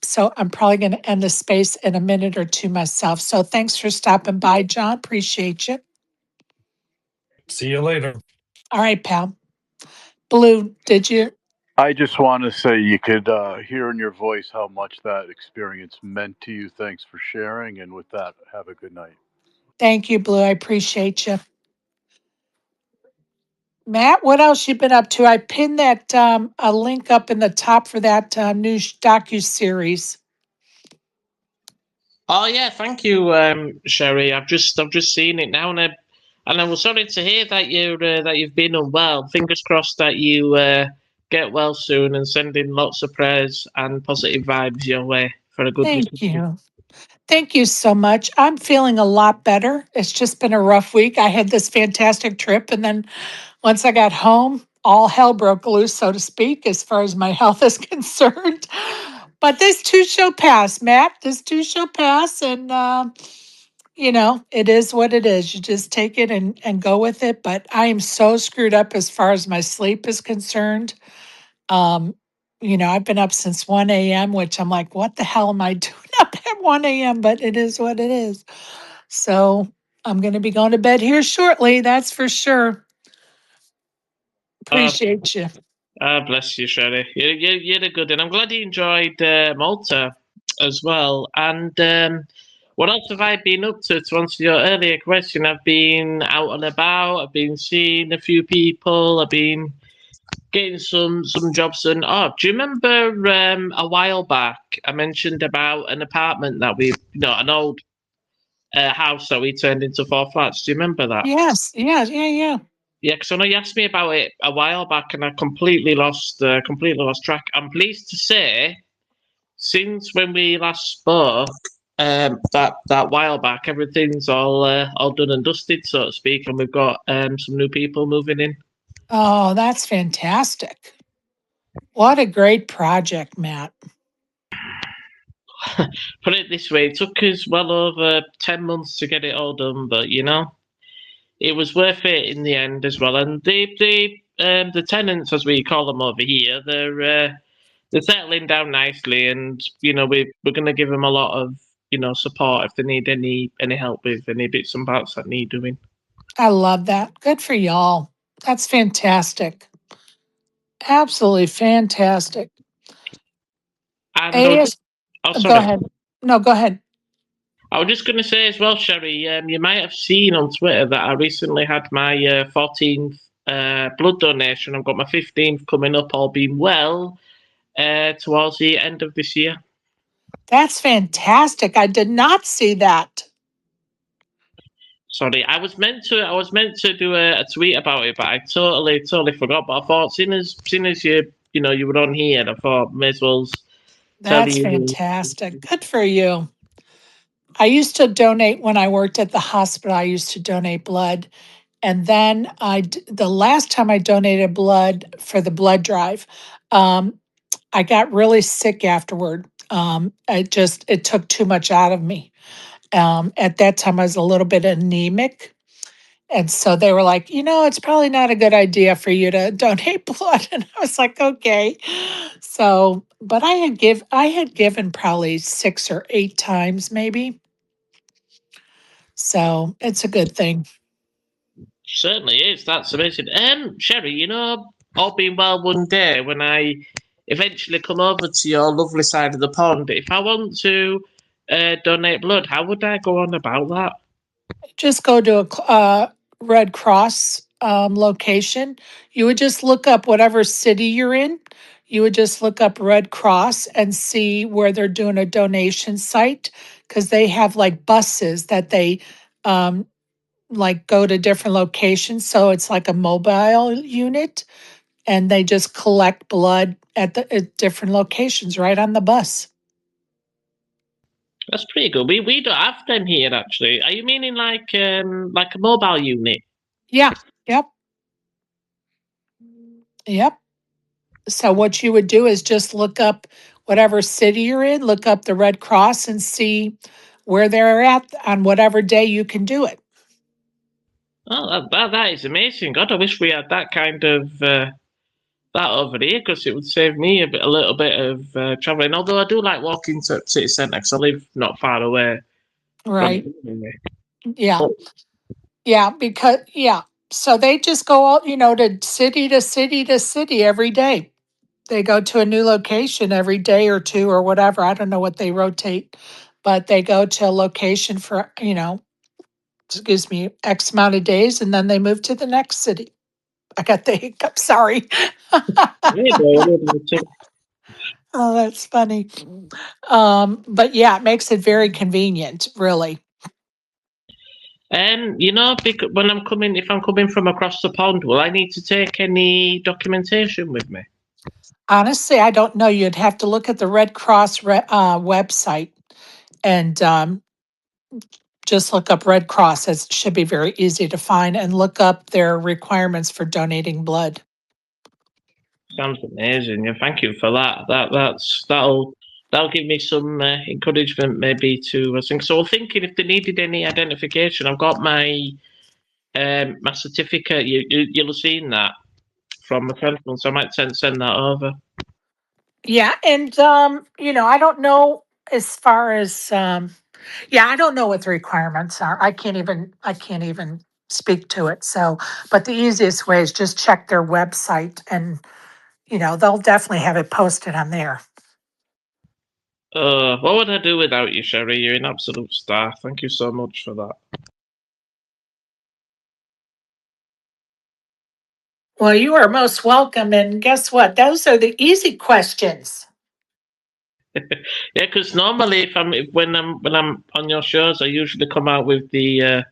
So I'm probably going to end the space in a minute or two myself. So thanks for stopping by, John. Appreciate you. See you later. All right, pal. Blue, did you? I just want to say you could hear in your voice how much that experience meant to you. Thanks for sharing. And with that, have a good night. Thank you, Blue. I appreciate you. Matt, what else you been up to? I pinned that a link up in the top for that new docu series. Oh yeah, thank you, Sherry. I've just seen it now, and I was sorry to hear that you've been unwell. Fingers crossed that you get well soon, and sending lots of prayers and positive vibes your way for a good Thank recovery. you. Thank you so much. I'm feeling a lot better. It's just been a rough week. I had this fantastic trip, and then once I got home, all hell broke loose, so to speak, as far as my health is concerned. But this too shall pass, Matt. This too shall pass. And, it is what it is. You just take it and go with it. But I am so screwed up as far as my sleep is concerned. Um, I've been up since 1 a.m., which I'm like, what the hell am I doing up at 1 a.m.? But it is what it is. So I'm going to be going to bed here shortly. That's for sure. Uh, Appreciate you. Bless you, Sherry. You're a good one. I'm glad you enjoyed Malta as well. And what else have I been up to? To answer your earlier question, I've been out and about. I've been seeing a few people. I've been getting some jobs done. Oh, do you remember a while back I mentioned about an apartment that an old house that we turned into 4 flats? Do you remember that? Yes, yeah. Yeah, because I know you asked me about it a while back, and I completely lost track. I'm pleased to say, since when we last spoke, that while back, everything's all done and dusted, so to speak, and we've got some new people moving in. Oh, that's fantastic. What a great project, Matt. Put it this way, it took us well over 10 months to get it all done, but it was worth it in the end as well. And the tenants, as we call them over here, they're settling down nicely, and we're going to give them a lot of support if they need any help with any bits and parts that need doing. I love that. Good for y'all. That's fantastic. Absolutely fantastic. And go sorry. Ahead. No, go ahead. I was just going to say as well, Sherry, you might have seen on Twitter that I recently had my 14th blood donation. I've got my 15th coming up, all being well, towards the end of this year. That's fantastic. I did not see that. Sorry, I was meant to do a tweet about it, but I totally forgot. But I thought, seeing as you were on here, I thought may as well tell That's you. fantastic. Good for you. I used to donate when I worked at the hospital. I used to donate blood. And then the last time I donated blood for the blood drive, I got really sick afterward. It took too much out of me. At that time, I was a little bit anemic. And so they were like, it's probably not a good idea for you to donate blood. And I was like, okay. So, but I had given probably 6 or 8 times maybe. So it's a good thing. Certainly is. That's amazing. Sherry, all being well, one day when I eventually come over to your lovely side of the pond, if I want to donate blood, how would I go on about that? Just go to a Red Cross location. You would just look up whatever city you're in. You would just look up Red Cross and see where they're doing a donation site, because they have like buses that they like go to different locations. So it's like a mobile unit, and they just collect blood at different locations right on the bus. That's pretty good. We don't have them here, actually. Are you meaning like a mobile unit? Yeah. Yep. So what you would do is just look up whatever city you're in, look up the Red Cross and see where they're at on whatever day you can do it. Oh, that is amazing. God, I wish we had that kind of that over here, because it would save me a little bit of traveling. Although I do like walking to city centre, because I live not far away. Right. Yeah. So they just go out, to city to city to city every day. They go to a new location every day or two or whatever. I don't know what they rotate, but they go to a location for, X amount of days, and then they move to the next city. I got the hiccup. Sorry. Oh, that's funny. But yeah, it makes it very convenient, really. If I'm coming from across the pond, will I need to take any documentation with me? Honestly, I don't know. You'd have to look at the Red Cross website and just look up Red Cross. It should be very easy to find, and look up their requirements for donating blood. Sounds amazing. Yeah, thank you for that. That'll give me some encouragement, maybe to think. So I'm thinking if they needed any identification, I've got my my certificate. You'll have seen that from my friend, so I might send that over. Yeah, and I don't know as far as I don't know what the requirements are. I can't even speak to it. So, but the easiest way is just check their website and they'll definitely have it posted on there. What would I do without you, Sherry? You're an absolute star. Thank you so much for that. Well, you are most welcome. And guess what? Those are the easy questions. Yeah, because normally when I'm on your shows, I usually come out with the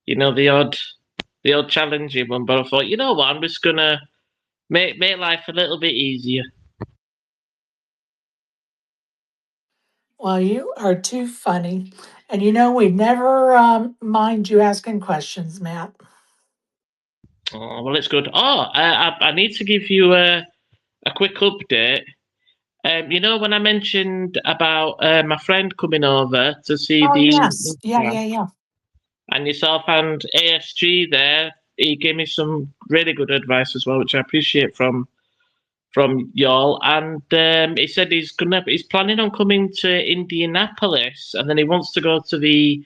odd challenging one. But I thought, you know what, I'm just gonna make life a little bit easier. Well, you are too funny. And we never mind you asking questions, Matt. Oh, well, it's good. Oh, I need to give you a quick update. When I mentioned about my friend coming over to see Oh, the yes. Yeah. and yourself and ASG there, he gave me some really good advice as well, which I appreciate from y'all. And he said he's planning on coming to Indianapolis, and then he wants to go to the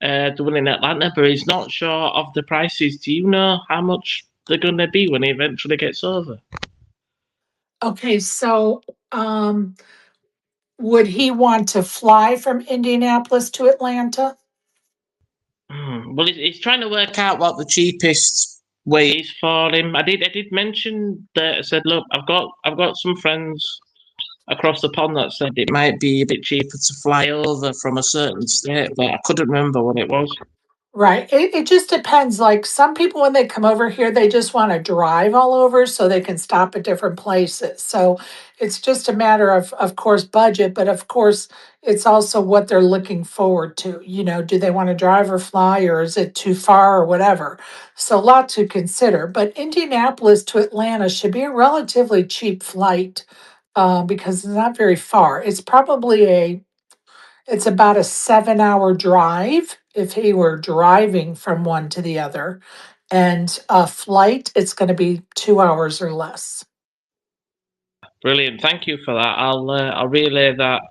one in Atlanta, but he's not sure of the prices. Do you know how much they're going to be when he eventually gets over? Okay, so would he want to fly from Indianapolis to Atlanta? Well, he's trying to work out what the cheapest way is for him. I did mention that. I said, look, I've got some friends across the pond that said it might be a bit cheaper to fly over from a certain state, but I couldn't remember what it was. Right. It just depends. Like some people, when they come over here, they just want to drive all over so they can stop at different places. So it's just a matter of course, budget, but of course, it's also what they're looking forward to. Do they want to drive or fly, or is it too far, or whatever? So a lot to consider. But Indianapolis to Atlanta should be a relatively cheap flight because it's not very far. It's about a 7-hour drive if he were driving from one to the other. And a flight, it's going to be 2 hours or less. Brilliant. Thank you for that. I'll relay that.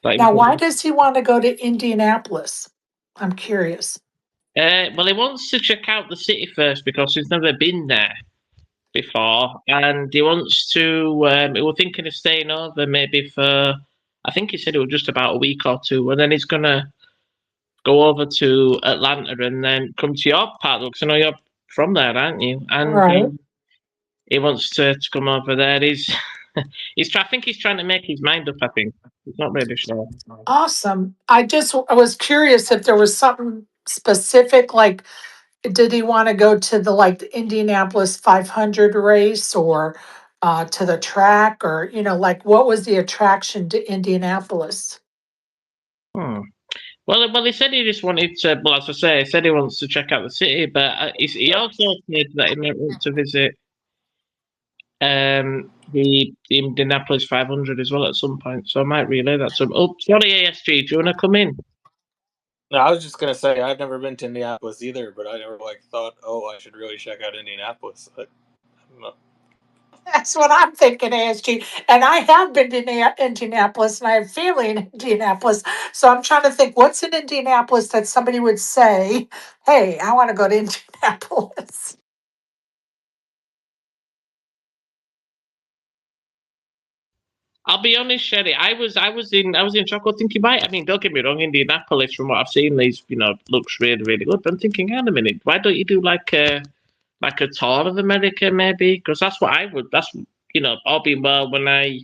Now, why does he want to go to Indianapolis? I'm curious. Well, he wants to check out the city first because he's never been there before, and he wants to. He was thinking of staying over maybe for. I think he said it was just about a week or two, and then he's gonna go over to Atlanta and then come to your part because I know you're from there, aren't you? And Right. he wants to come over there. I think he's trying to make his mind up. I think he's not really sure. Awesome. I was curious if there was something specific, like did he want to go to the Indianapolis 500 race or to the track, or like what was the attraction to Indianapolis? Well, he said he just wanted to. Well, as I say, he said he wants to check out the city, but he also said that he might want to visit the Indianapolis 500 as well at some point. So I might relay that to him. Oh, sorry, ASG, do you want to come in? No, I was just gonna say I've never been to Indianapolis either, but I never thought, oh, I should really check out Indianapolis. I don't know. That's what I'm thinking, ASG. And I have been to Indianapolis and I have family in Indianapolis. So I'm trying to think what's in Indianapolis that somebody would say, hey, I want to go to Indianapolis. I'll be honest, Sherry. I was in shock. I think you might. I mean, don't get me wrong. Indianapolis, from what I've seen, looks really, really good. But I'm thinking, hang on a minute. Why don't you do like a tour of America, maybe? Because that's what I would. That's all being well, when I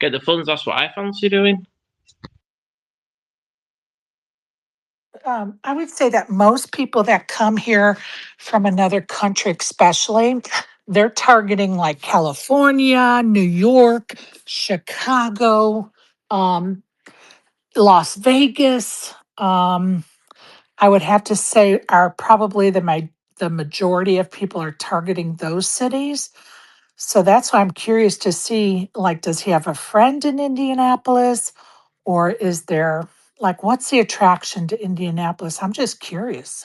get the funds, that's what I fancy doing. I would say that most people that come here from another country, especially, they're targeting like California, New York, Chicago, Las Vegas. I would have to say are probably the majority of people are targeting those cities. So that's why I'm curious to see, like, does he have a friend in Indianapolis, or is there what's the attraction to Indianapolis? I'm just curious.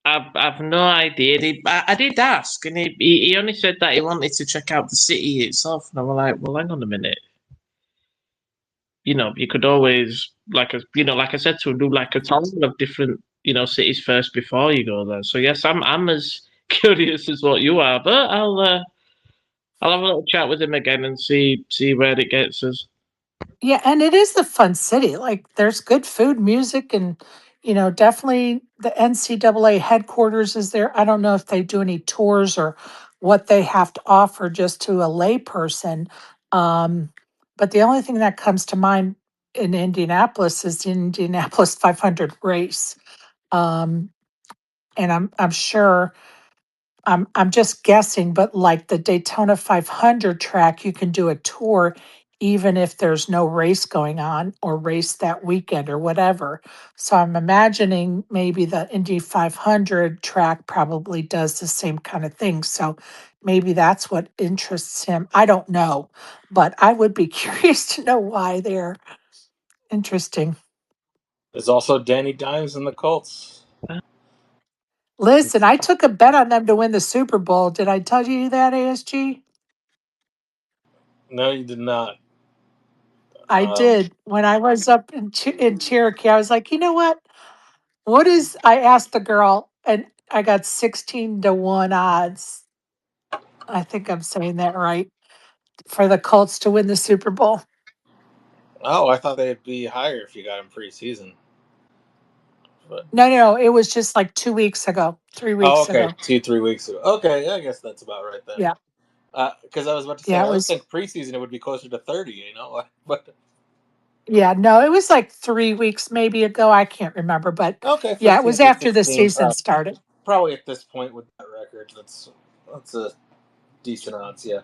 I've no idea. I did ask, and he only said that he wanted to check out the city itself, and I was like, well, hang on a minute. You could always, like I said to him, do like a tour of different cities first before you go there. So yes, I'm as curious as what you are, but I'll have a little chat with him again and see where it gets us. Yeah, and it is a fun city. Like there's good food, music, and definitely the NCAA headquarters is there. I don't know if they do any tours or what they have to offer just to a lay person. Um, but the only thing that comes to mind in Indianapolis is the Indianapolis 500 race. Um, and I'm sure I'm just guessing, but like the Daytona 500 track, you can do a tour even if there's no race going on or race that weekend or whatever. So I'm imagining maybe the Indy 500 track probably does the same kind of thing. So maybe that's what interests him. I don't know, but I would be curious to know why they're interesting. There's also Danny Dimes and the Colts. Listen, I took a bet on them to win the Super Bowl. Did I tell you that, ASG? No, you did not. I did. When I was up in Cherokee, I was like, you know what? What is, I asked the girl, and I got 16 to 1 odds. I think I'm saying that right, for the Colts to win the Super Bowl. Oh, I thought they'd be higher if you got them preseason. But No, it was just like 2 weeks ago, 3 weeks okay, ago. 3 weeks ago. Okay, I guess that's about right then. Yeah, Because I was about to say, yeah, it I would was. think preseason it would be closer to 30. But Yeah, no, it was like 3 weeks maybe ago. I can't remember, but okay, yeah, it was 15 to after the 16. season started. Probably at this point with that record, that's a decent odds. Yeah.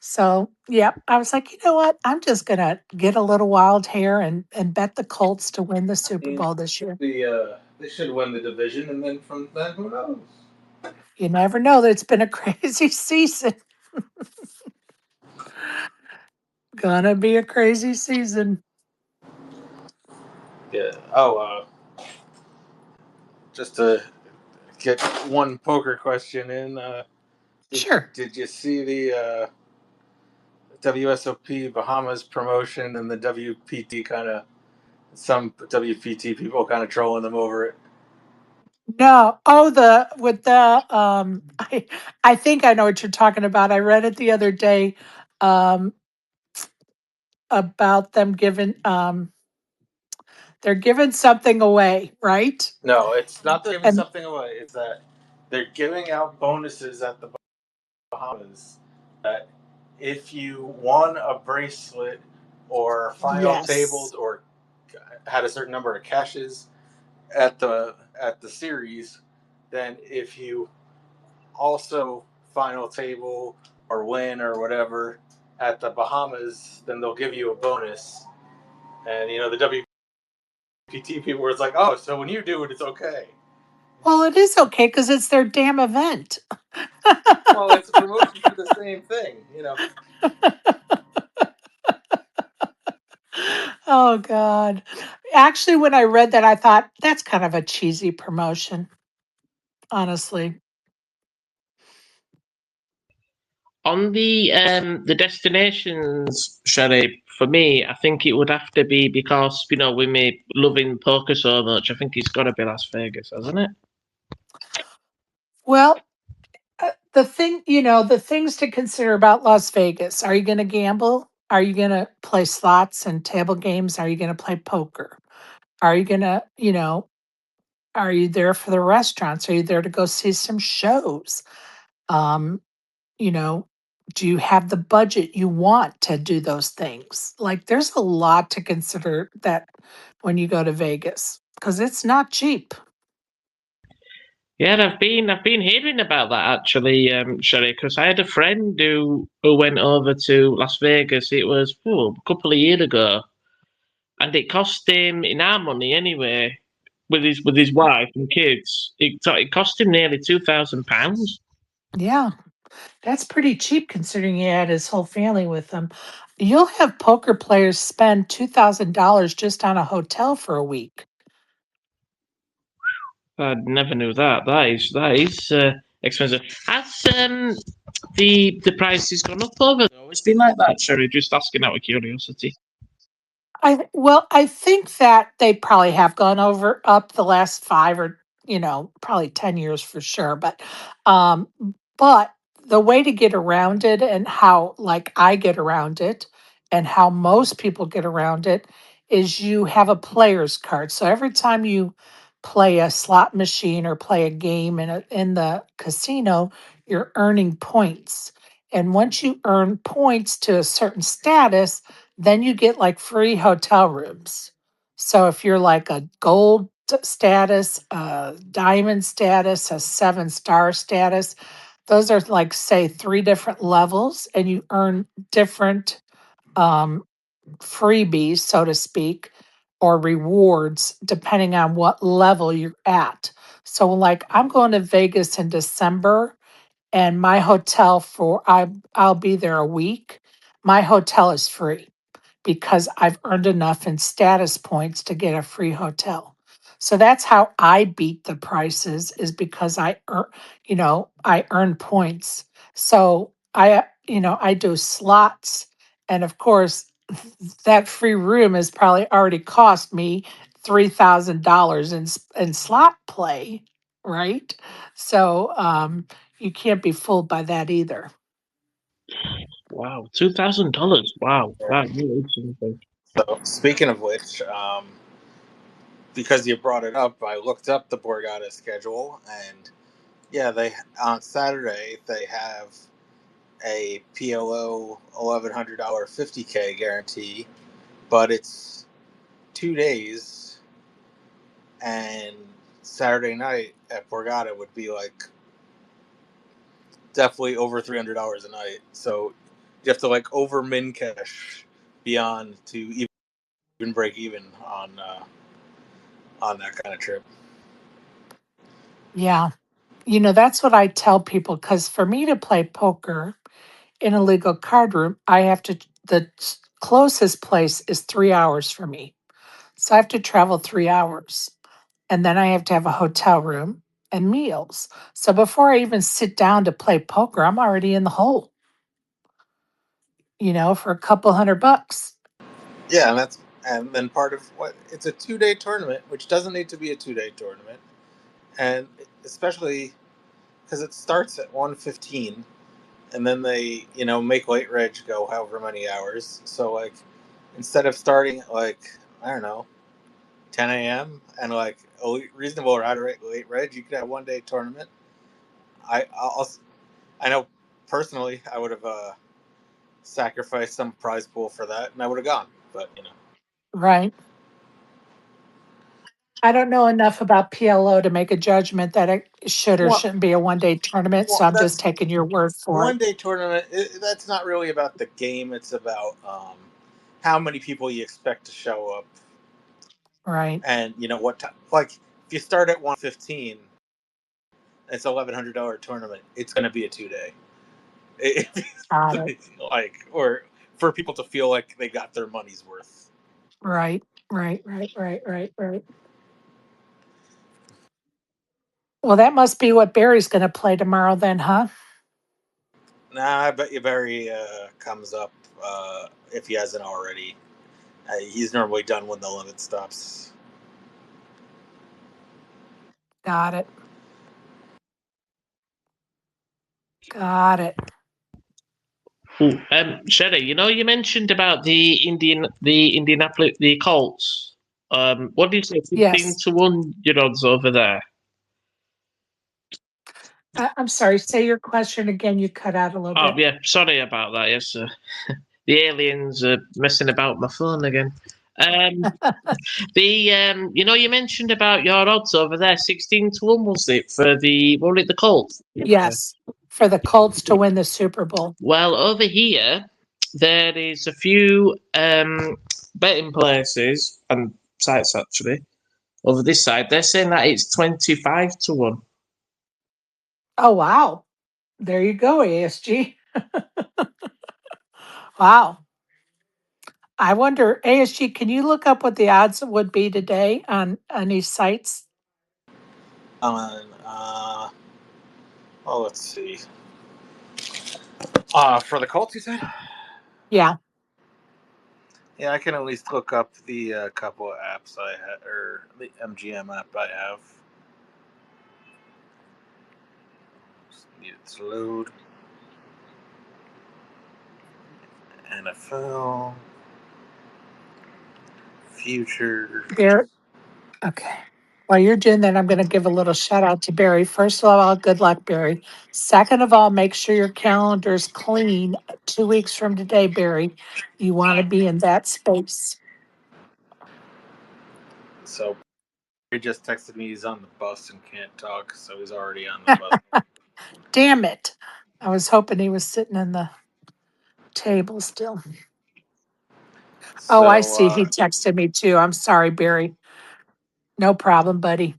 So, yeah, I was like, you know what? I'm just gonna get a little wild hair and bet the Colts to win the Super Bowl this year. They should win the division, and then from then, who knows? You never know. That it's been a crazy season. Gonna be a crazy season. Yeah. Oh, just to get one poker question in. Sure. Did you see the WSOP Bahamas promotion and the WPT kind of some WPT people kind of trolling them over it? No. Oh, the with the I think I know what you're talking about. I read it the other day um about them giving they're giving something away, right? No, it's not giving And something away. It's that they're giving out bonuses at the Bahamas that if you won a bracelet or final yes. tabled or had a certain number of cashes at the series, then if you also final table or win or whatever at the Bahamas, then they'll give you a bonus. And the WPT people were like, oh, so when you do it, it's okay. Well, it is okay because it's their damn event. Well, it's a promotion for the same thing. Oh God. Actually, when I read that, I thought that's kind of a cheesy promotion, honestly. On the destinations, Sherry, for me, I think it would have to be because with me loving poker so much. I think it's got to be Las Vegas, hasn't it? Well, the things to consider about Las Vegas. Are you going to gamble? Are you going to play slots and table games? Are you going to play poker? Are you going to, are you there for the restaurants? Are you there to go see some shows? Um, you know, do you have the budget you want to do those things? Like there's a lot to consider that when you go to Vegas because it's not cheap. Yeah, I've been hearing about that actually, Sherry, because I had a friend who went over to Las Vegas. It was a couple of years ago, and it cost him, in our money anyway, with his wife and kids. It cost him nearly £2,000. Yeah, that's pretty cheap considering he had his whole family with him. You'll have poker players spend $2,000 just on a hotel for a week. I never knew that. That is expensive. Has the prices gone up over? It's been like that, Sherry. Just asking out of curiosity. I think that they probably have gone over up the last 5 or probably 10 years for sure. Um, but the way to get around it and how like I get around it and how most people get around it is you have a player's card. So every time you play a slot machine or play a game in the casino, you're earning points. And once you earn points to a certain status, then you get like free hotel rooms. So if you're like a gold status, a diamond status, a 7-star status, those are like, say, 3 different levels, and you earn different um, freebies, so to speak, or rewards depending on what level you're at. So, like, I'm going to Vegas in December, and my hotel I'll be there a week. My hotel is free because I've earned enough in status points to get a free hotel. So that's how I beat the prices is because I earn points. So I do slots, and of course that free room has probably already cost me $3,000 in slot play, right? So you can't be fooled by that either. Wow, $2,000. Wow, that really is something. So speaking of which, because you brought it up, I looked up the Borgata schedule, and yeah, they on Saturday they have a PLO $1,100 50K guarantee, but it's 2 days, and Saturday night at Borgata would be like definitely over $300 a night. So you have to like over min cash beyond to even break even on that kind of trip. Yeah. That's what I tell people because for me to play poker in a legal card room, the closest place is 3 hours for me. So I have to travel 3 hours. And then I have to have a hotel room and meals. So before I even sit down to play poker, I'm already in the hole, for a couple $100. Yeah, and then part of what it's a 2 day tournament, which doesn't need to be a 2 day tournament, and especially because it starts at 1:15, and then they make late reg go however many hours. So like instead of starting at like I don't know 10 a.m. and like a reasonable late reg, you could have 1 day tournament. I'll I know personally I would have sacrificed some prize pool for that, and I would have gone, but Right. I don't know enough about PLO to make a judgment that it should or well, shouldn't be a 1 day tournament. So well I'm just that's taking your word for it. 1 day tournament. That's not really about the game. It's about how many people you expect to show up, Right. and what time. Like if you start at 1:15, it's $1,100 tournament. It's going to be a 2 day. Got it. Like or for people to feel like they got their money's worth. Right. Right. Right. Right. Right. Right. Well, that must be what Barry's going to play tomorrow then, huh? Nah, I bet you Barry comes up if he hasn't already. He's normally done when the limit stops. Got it. Got it. Ooh, Sherry, you mentioned about the Indianapolis, the Colts. What did you say? 15 Yes. to 1 your odds over there. I'm sorry. Say your question again. You cut out a little Oh bit. yeah, sorry about that. Yes, sir. The aliens are messing about my phone again. You mentioned about your odds over there, 16 to 1 was it for the Colts? Yes. For the Colts to win the Super Bowl. Well, over here there is a few betting places and sites actually. Over this side, they're saying that it's 25 to 1. Oh, wow. There you go, ASG. Wow. I wonder, ASG, can you look up what the odds would be today on these sites? On let's see. For the Colts, you said? Yeah. Yeah, I can at least look up the couple of apps I have, or the MGM app I have. Need it to load. NFL futures. Barry. Okay. While you're doing that, I'm going to give a little shout out to Barry. First of all, good luck, Barry. Second of all, make sure your calendar's clean 2 weeks from today, Barry. You want to be in that space. So he just texted me he's on the bus and can't talk, so he's already on the bus. Damn it. I was hoping he was sitting in the table still. Oh, I see. He texted me too. I'm sorry, Barry. No problem, buddy.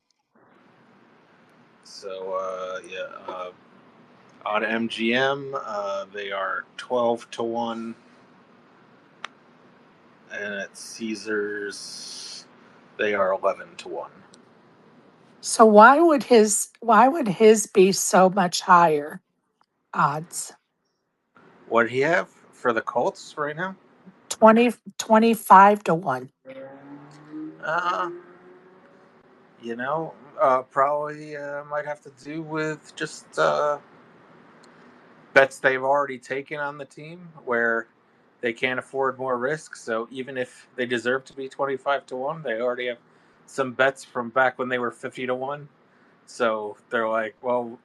On MGM, they are 12-1, and at Caesars, they are 11-1. So why would his be so much higher odds? What do you have for the Colts right now? 25-1. Probably might have to do with just bets they've already taken on the team where they can't afford more risk. So even if they deserve to be 25-1, they already have some bets from back when they were 50-1. So they're like, well,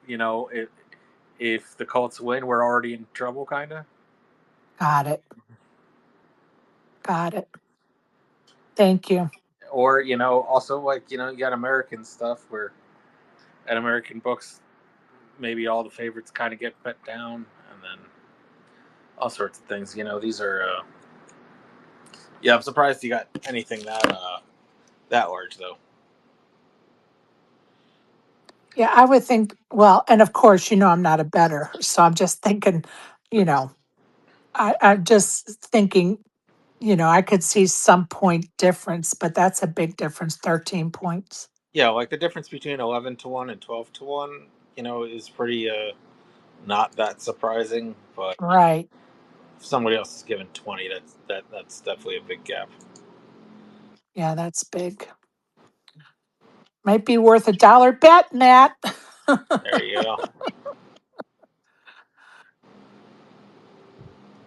if the Colts win, we're already in trouble, kind of. Got it. Thank you. Or, also you got American stuff where at American books, maybe all the favorites kind of get bet down, and then all sorts of things. These are. I'm surprised you got anything that large though. Yeah, I would think, well, and of course, I'm not a bettor. So I'm just thinking, I'm just thinking, I could see some point difference, but that's a big difference, 13 points. Yeah, like the difference between 11-1 and 12-1, is pretty not that surprising. But Right. if somebody else is given 20, that's definitely a big gap. Yeah, that's big. Might be worth $1 bet, Matt. There you go.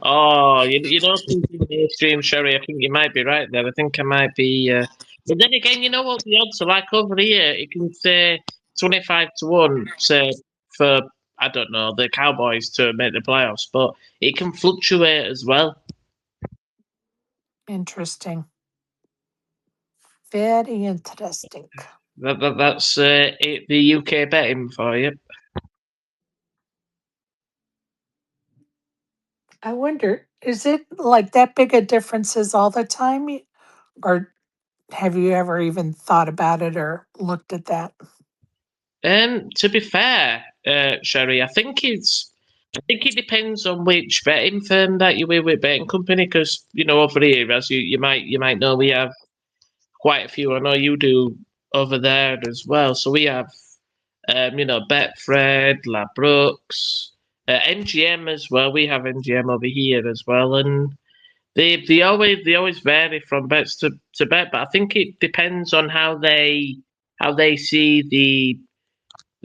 Oh, thinking mainstream, Sherry, I think you might be right there. I think I might be. But then again, you know what the odds are like over here? It can say 25-1, say, for, I don't know, the Cowboys to make the playoffs, but it can fluctuate as well. Interesting. Very interesting. That's the UK betting for you. I wonder, is it like that big a differences all the time? Or have you ever even thought about it or looked at that? To be fair, Sherry, I think it depends on which betting firm that you're with betting company, because over here, as you might know, we have quite a few. I know you do over there as well. So we have Betfred, Ladbrokes, MGM as well. We have MGM over here as well, and they always vary from bets to bet. But I think it depends on how they see the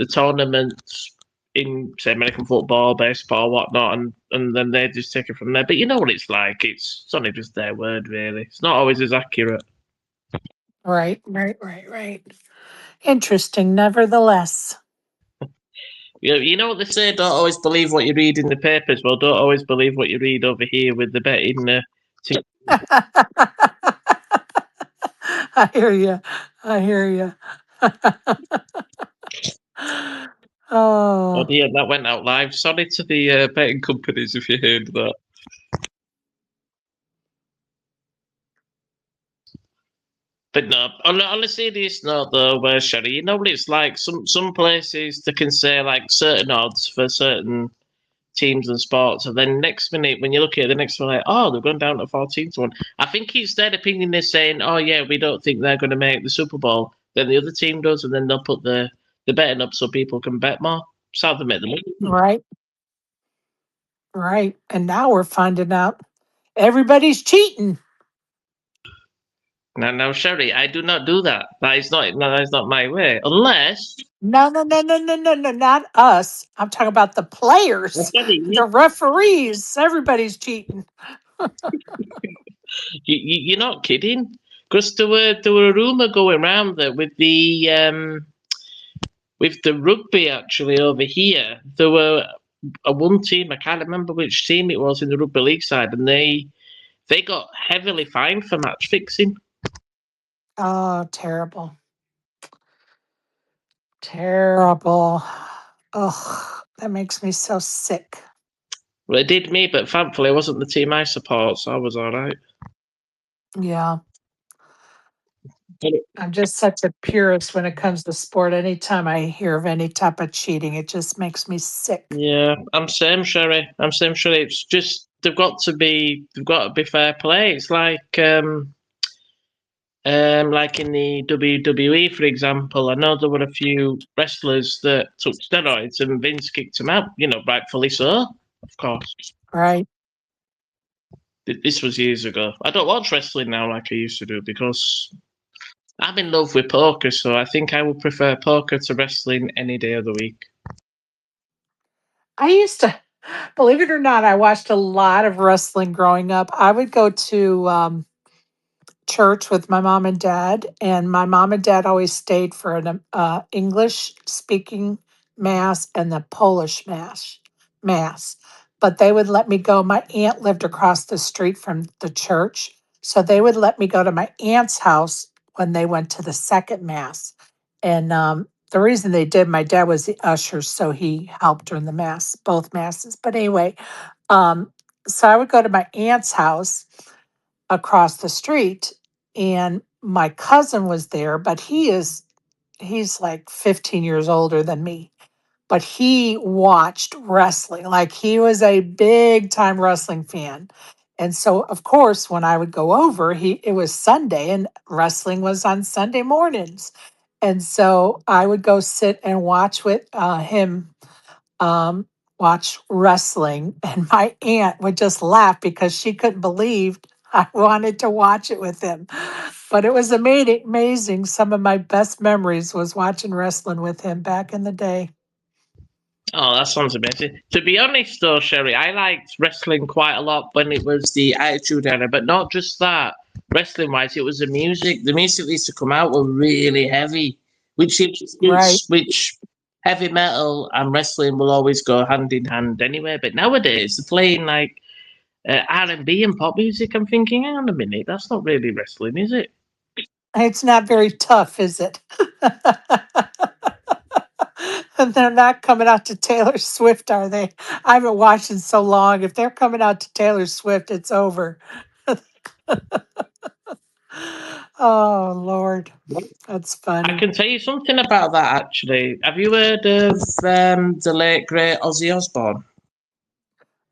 tournaments in, say, American football, baseball, whatnot, and then they just take it from there. But you know what it's like. It's only just their word, really. It's not always as accurate. Right. Interesting, nevertheless. You know what they say, don't always believe what you read in the papers. Well, don't always believe what you read over here with the betting. I hear you. Oh Oh, dear, that went out live. Sorry to the betting companies if you heard that. But no, on a serious note though, Sherry, you know what it's like? Some places they can say like certain odds for certain teams and sports, and then next minute when you look at it, the next one, like, oh, they've gone down to 14-1. I think it's their opinion. They're saying, oh yeah, we don't think they're going to make the Super Bowl. Then the other team does, and then they'll put the betting up so people can bet more. It's how they make the money. right. And now we're finding out everybody's cheating. Now, Sherry, I do not do that. That is not my way. Unless No, no, no, no, no, no, no, not us. I'm talking about the I players, said it, the referees. Everybody's cheating. you're not kidding, because there were a rumor going around that with the rugby actually over here, there were a one team, I can't remember which team it was in the rugby league side, and they got heavily fined for match fixing. Oh, terrible. Terrible. Oh, that makes me so sick. Well, it did me, but thankfully it wasn't the team I support, so I was all right. Yeah. But I'm just such a purist when it comes to sport. Anytime I hear of any type of cheating, it just makes me sick. yeah, I'm same, Sherry. I'm same, Sherry. It's just they've got to be fair play. It's like in the WWE, for example. I know there were a few wrestlers that took steroids, and Vince kicked them out. Rightfully so, of course. Right. This was years ago. I don't watch wrestling now like I used to do because I'm in love with poker. So I think I would prefer poker to wrestling any day of the week. I used to, believe it or not, I watched a lot of wrestling growing up. I would go to church with my mom and dad, and my mom and dad always stayed for an English speaking mass and the Polish mass. But they would let me go. My aunt lived across the street from the church, so they would let me go to my aunt's house when they went to the second mass. And the reason they did, my dad was the usher, so he helped during the mass, both masses. But anyway, um, so I would go to my aunt's house across the street, and my cousin was there, but he's like 15 years older than me, but he watched wrestling, like he was a big time wrestling fan. And so of course when I would go over, he it was Sunday and wrestling was on Sunday mornings, and so I would go sit and watch with him, um, watch wrestling, and my aunt would just laugh because she couldn't believe I wanted to watch it with him. But it was amazing. Amazing. Some of my best memories was watching wrestling with him back in the day. Oh, that sounds amazing. To be honest, though, Sherry, I liked wrestling quite a lot when it was the Attitude Era, but not just that. Wrestling wise, it was the music. The music that used to come out were really heavy, Right. which heavy metal and wrestling will always go hand in hand anyway. But nowadays, they're playing like R&B and pop music. I'm thinking, hang on a minute, that's not really wrestling, is it? It's not very tough, is it? And they're not coming out to Taylor Swift, are they? I haven't watched in so long. If they're coming out to Taylor Swift, it's over. Oh, Lord. That's I funny. can tell you something about that actually. Have you heard of the late great Ozzy Osbourne?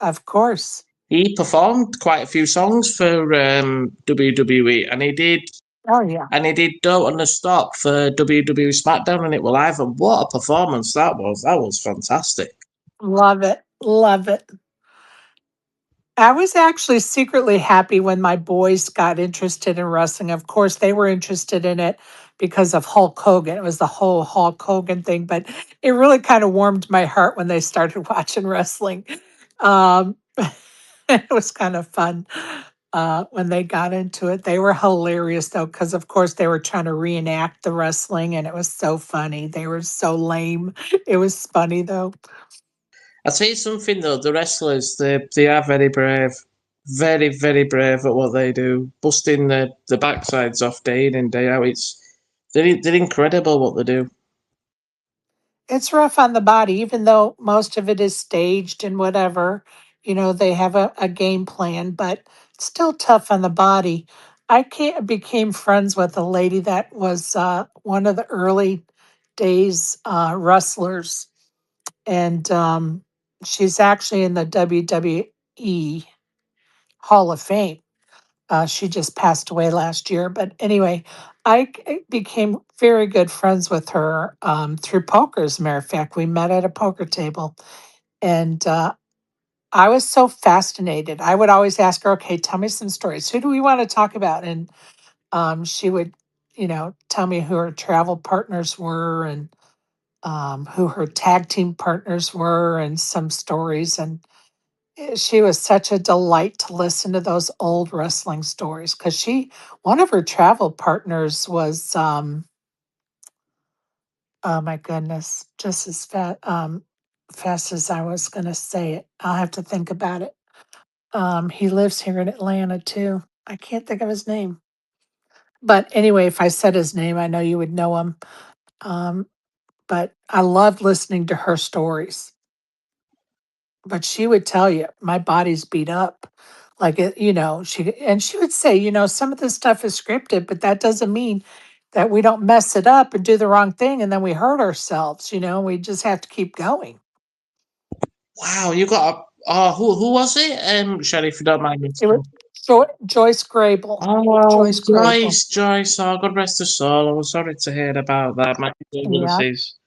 Of course. He performed quite a few songs for WWE, Oh, yeah. and he did "Don't Wanna Stop" for WWE SmackDown, and it was live. And what a performance that was! That was fantastic. Love it. Love it. I was actually secretly happy when my boys got interested in wrestling. Of course, they were interested in it because of Hulk Hogan. It was the whole Hulk Hogan thing, but it really kind of warmed my heart when they started watching wrestling. Um, it was kind of fun when they got into it. They were hilarious, though, because of course they were trying to reenact the wrestling, and it was so funny. They were so lame. It was funny, though. I'll tell you something though, the wrestlers they are very brave, very very brave at what they do, busting the backsides off day in and day out. They're incredible what they do. It's rough on the body, even though most of it is staged and whatever. They have a game plan, but it's still tough on the body. Became friends with a lady that was one of the early days wrestlers, and she's actually in the WWE Hall of Fame. She just passed away last year. But anyway, became very good friends with her through poker. As a matter of fact, we met at a poker table. And I was so fascinated. I would always ask her, okay, tell me some stories. Who do we want to talk about? And she would, tell me who her travel partners were. And who her tag team partners were and some stories. And she was such a delight to listen to those old wrestling stories because one of her travel partners was, oh my goodness, just as fast as I was going to say it. I'll have to think about it. He lives here in Atlanta too. I can't think of his name. But anyway, if I said his name, I know you would know him. Um, but I loved listening to her stories. But she would tell you, my body's beat up. Like it, she would say, some of this stuff is scripted, but that doesn't mean that we don't mess it up and do the wrong thing and then we hurt ourselves, we just have to keep going. Wow, you got a. Oh, who was it? Sherry, if you don't mind me. It was Joyce Grable. Oh, Joyce Grable. Joyce. Oh, God rest her soul. I was sorry to hear about that. My Yeah. condolences.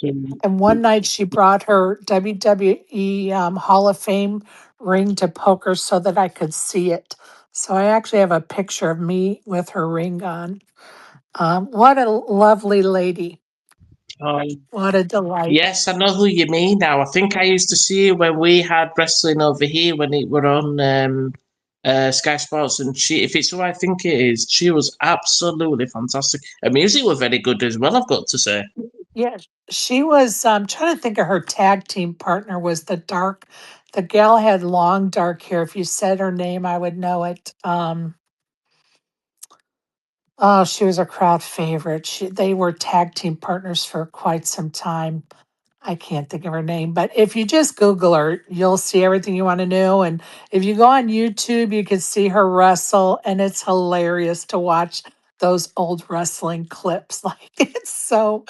And one night she brought her WWE Hall of Fame ring to poker so that I could see it. So I actually have a picture of me with her ring on. What a lovely lady. Oh, What a delight. yes, I know who you mean now. I think I used to see you when we had wrestling over here when it were on Sky Sports, and if it's who I think it is, she was absolutely fantastic. Her music was very good as well, I've got to say. Yeah, she was trying to think of her tag team partner was the gal had long dark hair. If you said her name, I would know it. Oh, she was a crowd favorite. They were tag team partners for quite some time. I can't think of her name, but if you just Google her, you'll see everything you want to know. And if you go on YouTube, you can see her wrestle, and it's hilarious to watch those old wrestling clips. Like it's so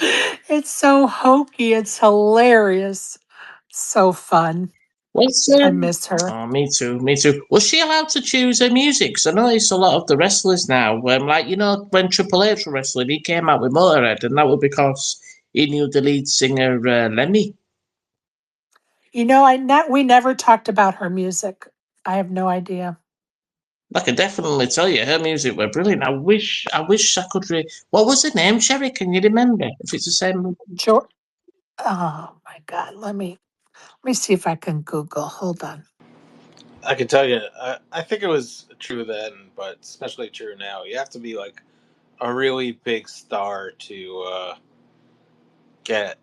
hokey. It's hilarious. So fun. What's I miss her. Oh, me too, me too. Was she allowed to choose her music? 'Cause I noticed a lot of the wrestlers now, when Triple H was wrestling, he came out with Motorhead, and that was because he knew the lead singer Lemmy. We never talked about her music. I have no idea. I can definitely tell you her music were brilliant. I wish I could. What was the name, Sherry? Can you remember? If it's the same. Oh my God. Let me see if I can Google. Hold on. I can tell you, I think it was true then, but especially true now. You have to be like a really big star to get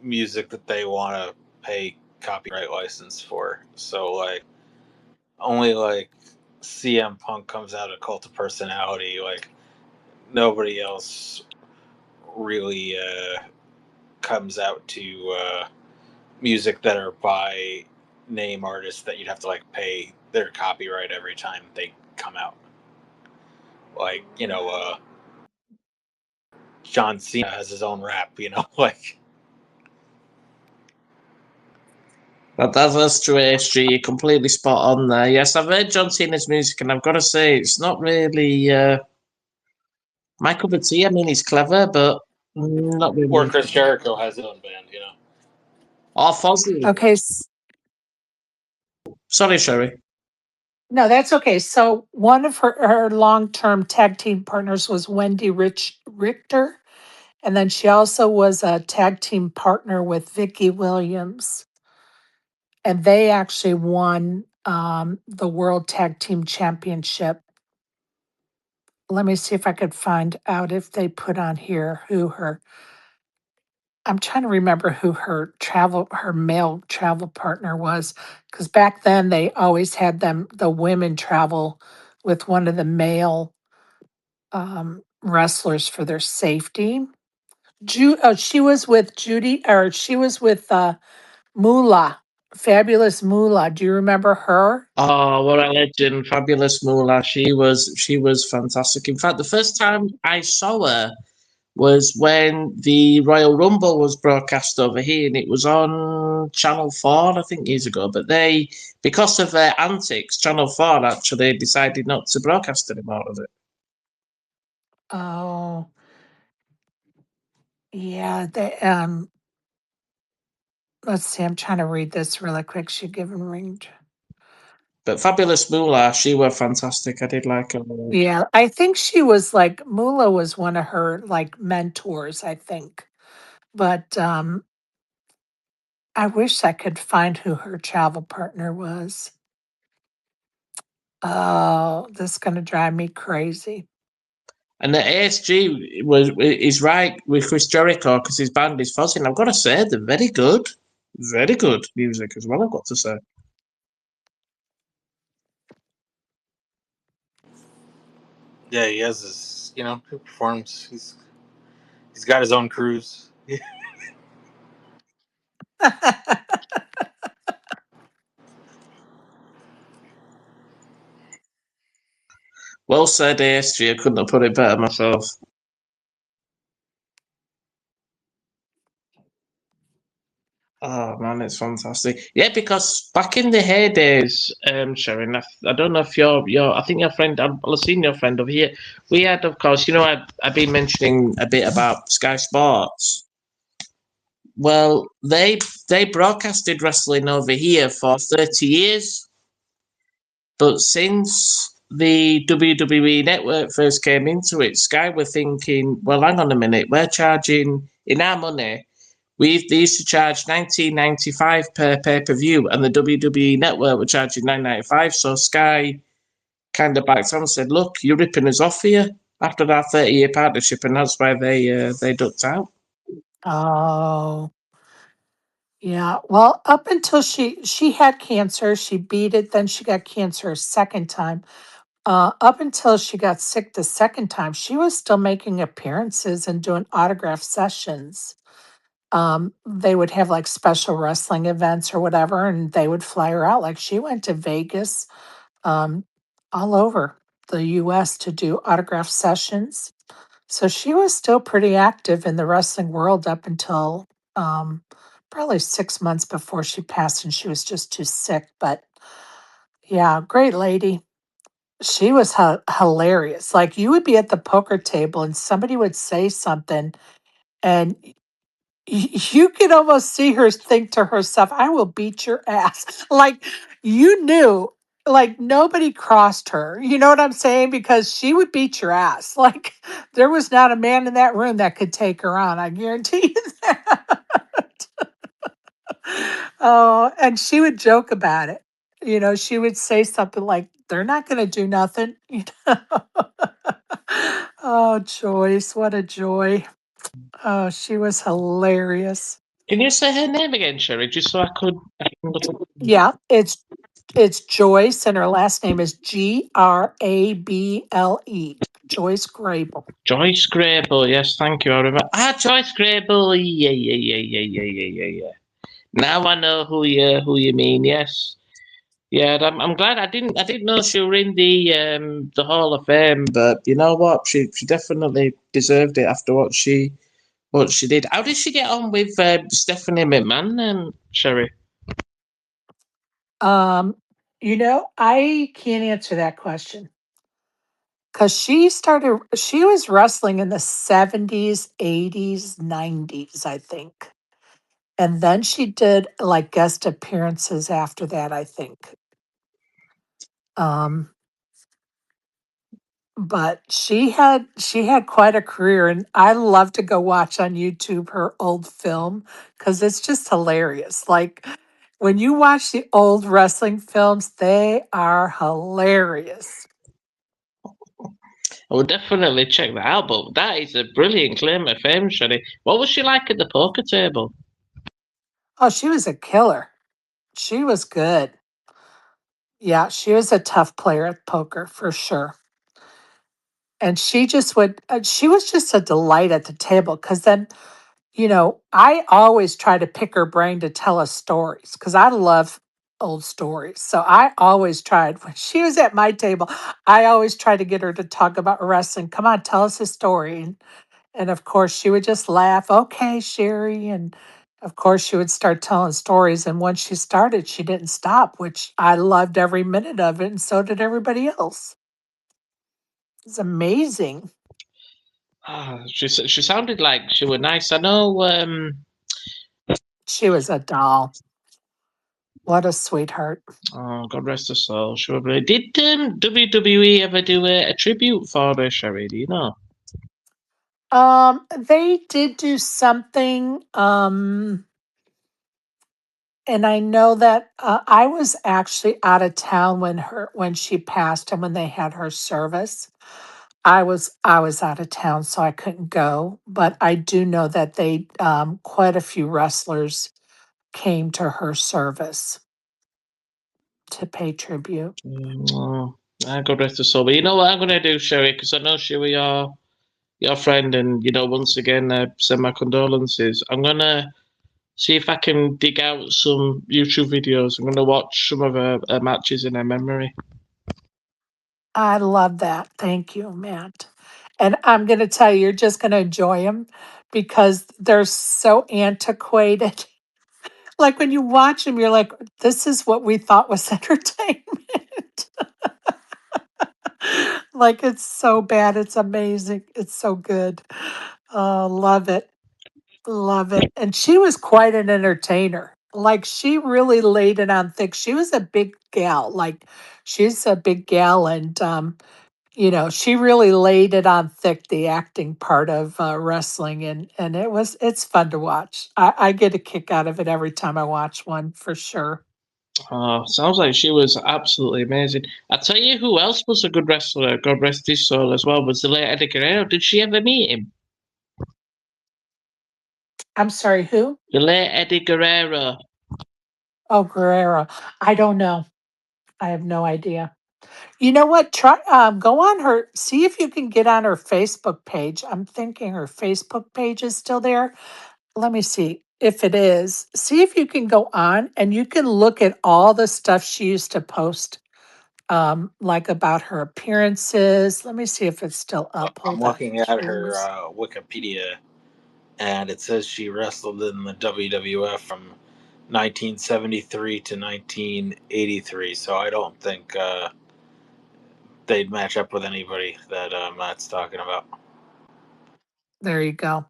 music that they want to pay copyright license for. So like, only like CM Punk comes out of Cult of Personality. Like nobody else really comes out to music that are by name artists that you'd have to like pay their copyright every time they come out. Like John Cena has his own rap. Like. That's true, ASG. You're completely spot on there. Yes, I've heard John Cena's music, and I've got to say, it's not really my cup of tea. I mean, he's clever, but not really. Or Chris Jericho has his own band. Or Fozzy. Okay. Sorry, Sherry. No, that's okay. So one of her long-term tag team partners was Wendy Richter. And then she also was a tag team partner with Vicky Williams. And they actually won the World Tag Team Championship. Let me see if I could find out if they put on here I'm trying to remember who her male travel partner was. Because back then they always had the women travel with one of the male wrestlers for their safety. She was with Moolah, Fabulous Moolah. Do you remember her? Oh, what a legend, Fabulous Moolah. She was fantastic. In fact, the first time I saw her was when the Royal Rumble was broadcast over here, and it was on Channel 4, I think, years ago. But because of their antics, Channel 4 actually decided not to broadcast anymore of it. Oh, yeah. Let's see. I'm trying to read this really quick. She given ring. But Fabulous Moolah, she was fantastic. I did like her. Yeah, I think she was Moolah was one of her mentors, I think. But I wish I could find who her travel partner was. Oh, this is going to drive me crazy. And the ASG is right with Chris Jericho because his band is Fuzzy. And I've got to say, they're very good music as well. I've got to say. Yeah, he has his, he performs. He's got his own cruise. Well said, ASG. I couldn't have put it better myself. Oh man, it's fantastic. Yeah, because back in the heydays, Sharon, I don't know if I think your friend, I've seen your friend over here. We had, of course, I've been mentioning a bit about Sky Sports. Well, they broadcasted wrestling over here for 30 years, but since the WWE network first came into it, Sky were thinking, well, hang on a minute, we're charging in our money. They used to charge $19.95 per pay-per-view, and the WWE Network were charging $9.95. So Sky kind of backed on and said, "Look, you're ripping us off here after that 30-year partnership," and that's why they ducked out. Oh, yeah. Well, up until she had cancer, she beat it. Then she got cancer a second time. Up until she got sick the second time, she was still making appearances and doing autograph sessions. They would have like special wrestling events or whatever, and they would fly her out. Like she went to Vegas, um, all over the US to do autograph sessions. So she was still pretty active in the wrestling world up until um, probably 6 months before she passed, and she was just too sick. But yeah, great lady. She was hilarious. Like you would be at the poker table and somebody would say something, and you could almost see her think to herself, I will beat your ass. Like you knew, like nobody crossed her. You know what I'm saying? Because she would beat your ass. Like there was not a man in that room that could take her on. I guarantee you that. Oh, and she would joke about it. She would say something like, they're not going to do nothing. Oh, Joyce, what a joy. Oh, she was hilarious. Can you say her name again, Sherry, just so I could? Yeah, it's Joyce, and her last name is Grable. Joyce Grable. Joyce Grable. Yes, thank you. I remember. Joyce Grable. Yeah. Now I know who you mean. Yes. Yeah, I'm glad I didn't know she were in the Hall of Fame, but you know what? She definitely deserved it after what she did. How did she get on with Stephanie McMahon and Sherry? Um, I can't answer that question because she was wrestling in the 70s, 80s, 90s, I think. And then she did like guest appearances after that, I think. Um, but she had quite a career, and I love to go watch on YouTube her old film because it's just hilarious. Like when you watch the old wrestling films, they are hilarious. I will definitely check that out. But that is a brilliant claim of fame, Sherry. What was she like at the poker table? Oh, she was a killer. She was good. Yeah, she was a tough player at poker for sure. And she was just a delight at the table because then, I always try to pick her brain to tell us stories because I love old stories. So I always tried when she was at my table, I always tried to get her to talk about wrestling. Come on, tell us a story. And of course, she would just laugh, okay, Sherry. And of course, she would start telling stories. And once she started, she didn't stop, which I loved every minute of it. And so did everybody else. It's amazing. She sounded like she was nice. I know. She was a doll. What a sweetheart. Oh, God rest her soul. She was brilliant. Did WWE ever do a tribute for her, Sherry? Do you know? They did do something, and I know that I was actually out of town when she passed and when they had her service. I was out of town, so I couldn't go. But I do know that they quite a few wrestlers came to her service to pay tribute. Oh, God rest her soul. But you know what I'm going to do, Sherry, because I know Sherry, your friend, and once again, send my condolences. I'm going to see if I can dig out some YouTube videos. I'm going to watch some of her matches in her memory. I love that. Thank you, Matt. And I'm going to tell you, you're just going to enjoy them because they're so antiquated. Like when you watch them, you're like, this is what we thought was entertainment. Like it's so bad. It's amazing. It's so good. Oh, love it. Love it. And she was quite an entertainer. Like she really laid it on thick. She was a big gal. Like she's a big gal and she really laid it on thick, the acting part of wrestling, and it's fun to watch. I get a kick out of it every time I watch one for sure. Oh, sounds like she was absolutely amazing. I tell you who else was a good wrestler, God rest his soul as well, was the late Eddie Guerrero. Did she ever meet him? I'm sorry, who? The late Eddie Guerrero. Oh, Guerrero. I don't know. I have no idea. You know what? Try go on her. See if you can get on her Facebook page. I'm thinking her Facebook page is still there. Let me see if it is. See if you can go on and you can look at all the stuff she used to post, like about her appearances. Let me see if it's still up. I'm Hold on. looking at her Jeez. Wikipedia, and it says she wrestled in the WWF from 1973 to 1983. So I don't think they'd match up with anybody that Matt's talking about. There you go.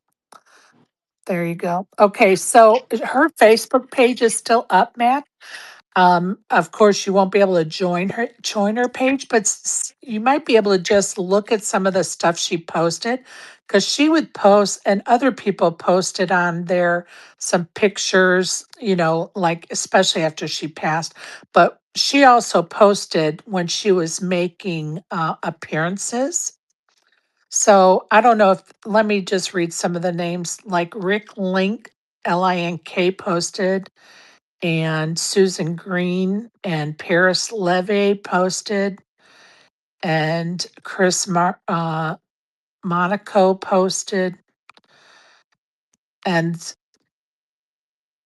There you go. Okay, so her Facebook page is still up, Matt. Of course, you won't be able to join her page, but you might be able to just look at some of the stuff she posted, because she would post, and other people posted on there some pictures. Like especially after she passed. But she also posted when she was making appearances. So I don't know if let me just read some of the names. Like Rick Link, Link posted, and Susan Green and Paris Levy posted, and Chris Monaco posted, and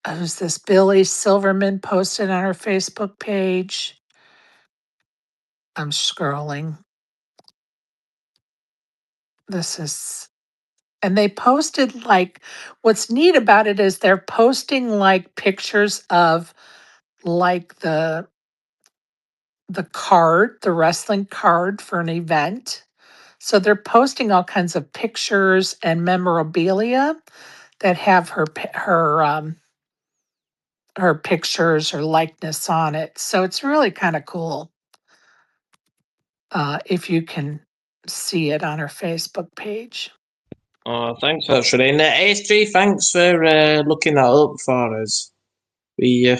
who's this? Billy Silverman posted on her Facebook page. I'm scrolling. This is, and they posted like, what's neat about it is they're posting like pictures of like the wrestling card for an event. So they're posting all kinds of pictures and memorabilia that have her pictures or likeness on it. So it's really kind of cool if you can see it on her Facebook page. Oh, thanks for that, Sherry. And ASG, thanks for looking that up for us. We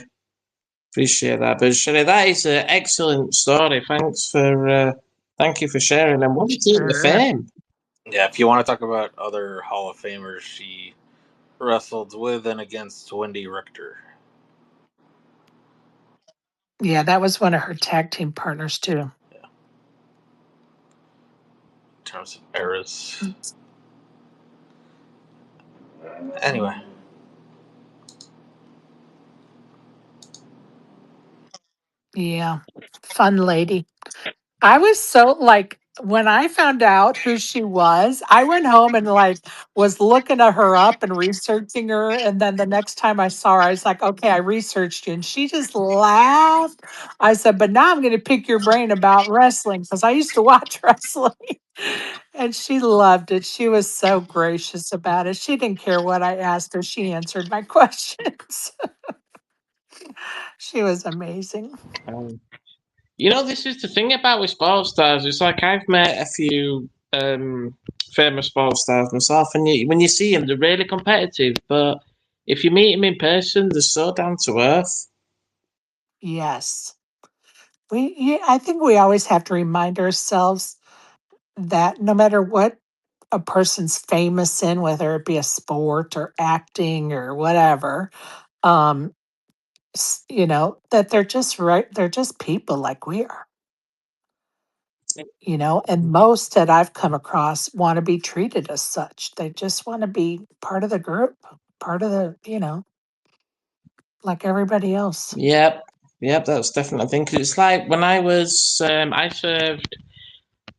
appreciate that. But Sherry, that is an excellent story. Thank you for sharing. And what do you think of Sure. fame? Yeah, if you want to talk about other Hall of Famers, she wrestled with and against Wendy Richter. Yeah, that was one of her tag team partners too. Yeah. In terms of eras. Anyway. Yeah, fun lady. I was so like when I found out who she was, I went home and like was looking at her up and researching her. And then the next time I saw her, I was like, okay, I researched you. And she just laughed. I said, but now I'm going to pick your brain about wrestling because I used to watch wrestling. And she loved it. She was so gracious about it. She didn't care what I asked her, she answered my questions. She was amazing. This is the thing about with sports stars. It's like I've met a few famous sports stars myself, and when you see them, they're really competitive. But if you meet them in person, they're so down to earth. Yes. I think we always have to remind ourselves that no matter what a person's famous in, whether it be a sport or acting or whatever, um, that they're just right. They're just people like we are, and most that I've come across want to be treated as such. They just want to be part of the group, part of like everybody else. Yep, that's definitely a thing. 'Cause it's like when I was, I served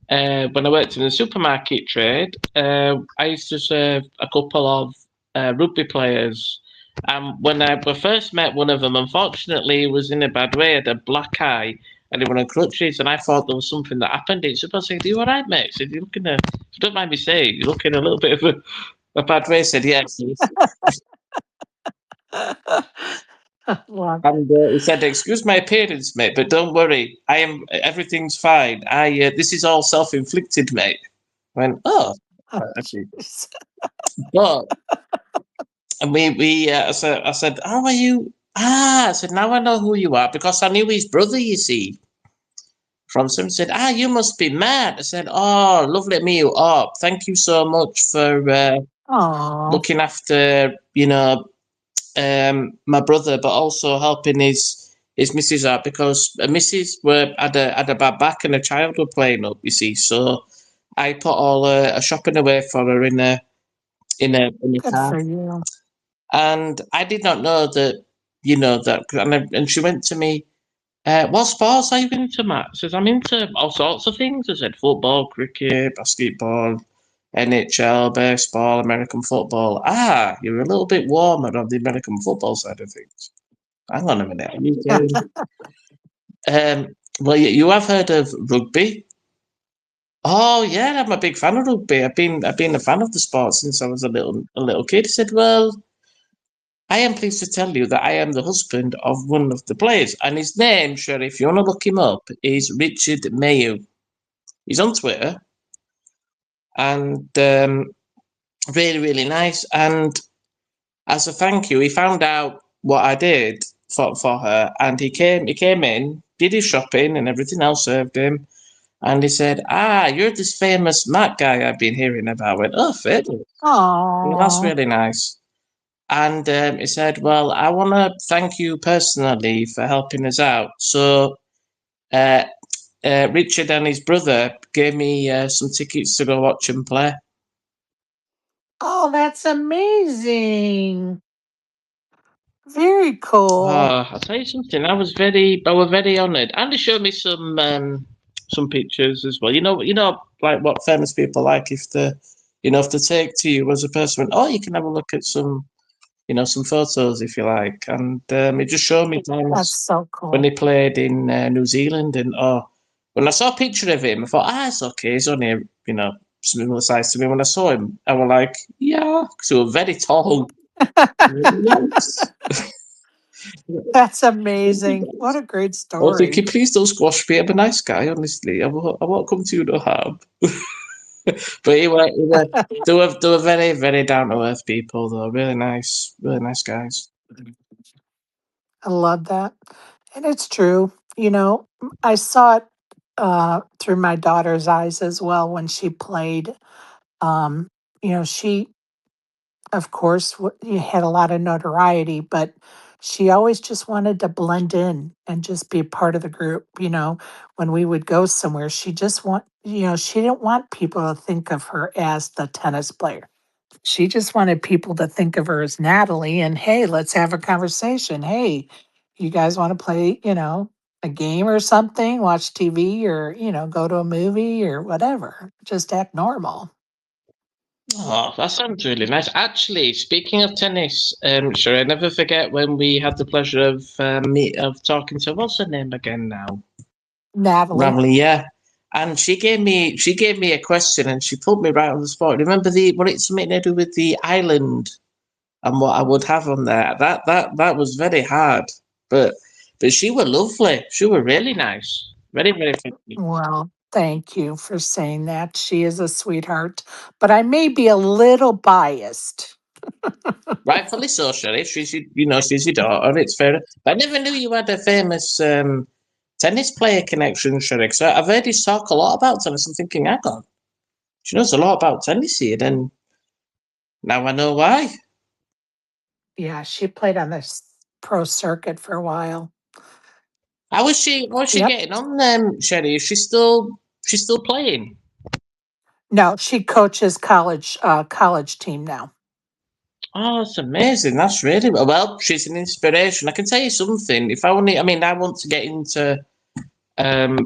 when I worked in the supermarket trade. I used to serve a couple of rugby players. When I first met one of them, unfortunately, he was in a bad way. He had a black eye and he was on crutches. And I thought there was something that happened. He said, "I said, are you all right, mate?" I said, "You're looking if you don't mind me saying, you're looking a little bit of a bad way." I said, "Yes." Love And he said, "Excuse my appearance, mate, but don't worry. Everything's fine. This is all self-inflicted, mate." I went, "Oh, it. okay." But and I said, "How are you?" I said, "Now I know who you are because I knew his brother. You see, from some said, you must be Matt." I said, "Oh, lovely to meet you. Oh, thank you so much for Aw, looking after my brother, but also helping his missus out because a missus had a bad back and a child were playing up. You see, so I put all a shopping away for her in a good car." for you. And I did not know that, and she went to me, "What sports are you into, Matt?" I says, "I'm into all sorts of things." I said, "Football, cricket, basketball, NHL, baseball, American football." "Ah, you're a little bit warmer on the American football side of things." Hang on a minute. Are you saying, well, you have heard of rugby? "Oh yeah, I'm a big fan of rugby. I've been a fan of the sport since I was a little kid." I said, "Well, I am pleased to tell you that I am the husband of one of the players, and his name, Sherry, if you want to look him up, is Richard Mayo. He's on Twitter, and really, really nice. And as a thank you, he found out what I did for her, and he came in, did his shopping, and everything else served him. And he said, "You're this famous Matt guy I've been hearing about." I went, "Oh, fair. Yeah, that's Aw, really nice." And he said, "Well, I want to thank you personally for helping us out." So uh, Richard and his brother gave me some tickets to go watch him play. oh, that's amazing. Very cool. Oh, I'll tell you something. I was very honoured, and they showed me some pictures as well. Like what famous people like if they take to you as a person. "Oh, you can have a look at some photos if you like," and it just showed me That's times so when cool. he played in New Zealand, and when I saw a picture of him, I thought, it's okay. He's only similar size to me. When I saw him, I was like, yeah, because he was very tall. Yes. That's amazing. What a great I was thinking, story. please don't squash me. I'm a nice guy, honestly. I won't come to you no harm. But they were very, very down to earth people, though. Really nice guys. I love that. And it's true. I saw it through my daughter's eyes as well when she played. Um, she, of course, had a lot of notoriety, but she always just wanted to blend in and just be a part of the group. When we would go somewhere, she didn't want people to think of her as the tennis player. She just wanted people to think of her as Natalie and, hey, let's have a conversation. Hey, you guys want to play, a game or something, watch TV or, go to a movie or whatever. Just act normal. Oh, that sounds really nice. Actually, speaking of tennis, sure, I never forget when we had the pleasure of talking to what's her name again now, Natalie. Ramley, yeah. And she gave me a question and she put me right on the spot. Remember what it's something to do with the island and what I would have on there. That was very hard, but she were lovely. She were really nice, very very friendly. Well, Thank you for saying that. She is a sweetheart, but I may be a little biased. Rightfully so, Sherry. She's she's your daughter. It's fair. But I never knew you had a famous tennis player connection, Sherry. So I've heard you talk a lot about tennis. I'm thinking, hang on, she knows a lot about tennis here. Then now I know why. Yeah, she played on the pro circuit for a while. How was she? How's she Yep. getting on, Sherry? Is she's still playing? No, she coaches college team now. Oh, that's amazing. That's really well. She's an inspiration. I can tell you something. If I only, I mean, I want to get into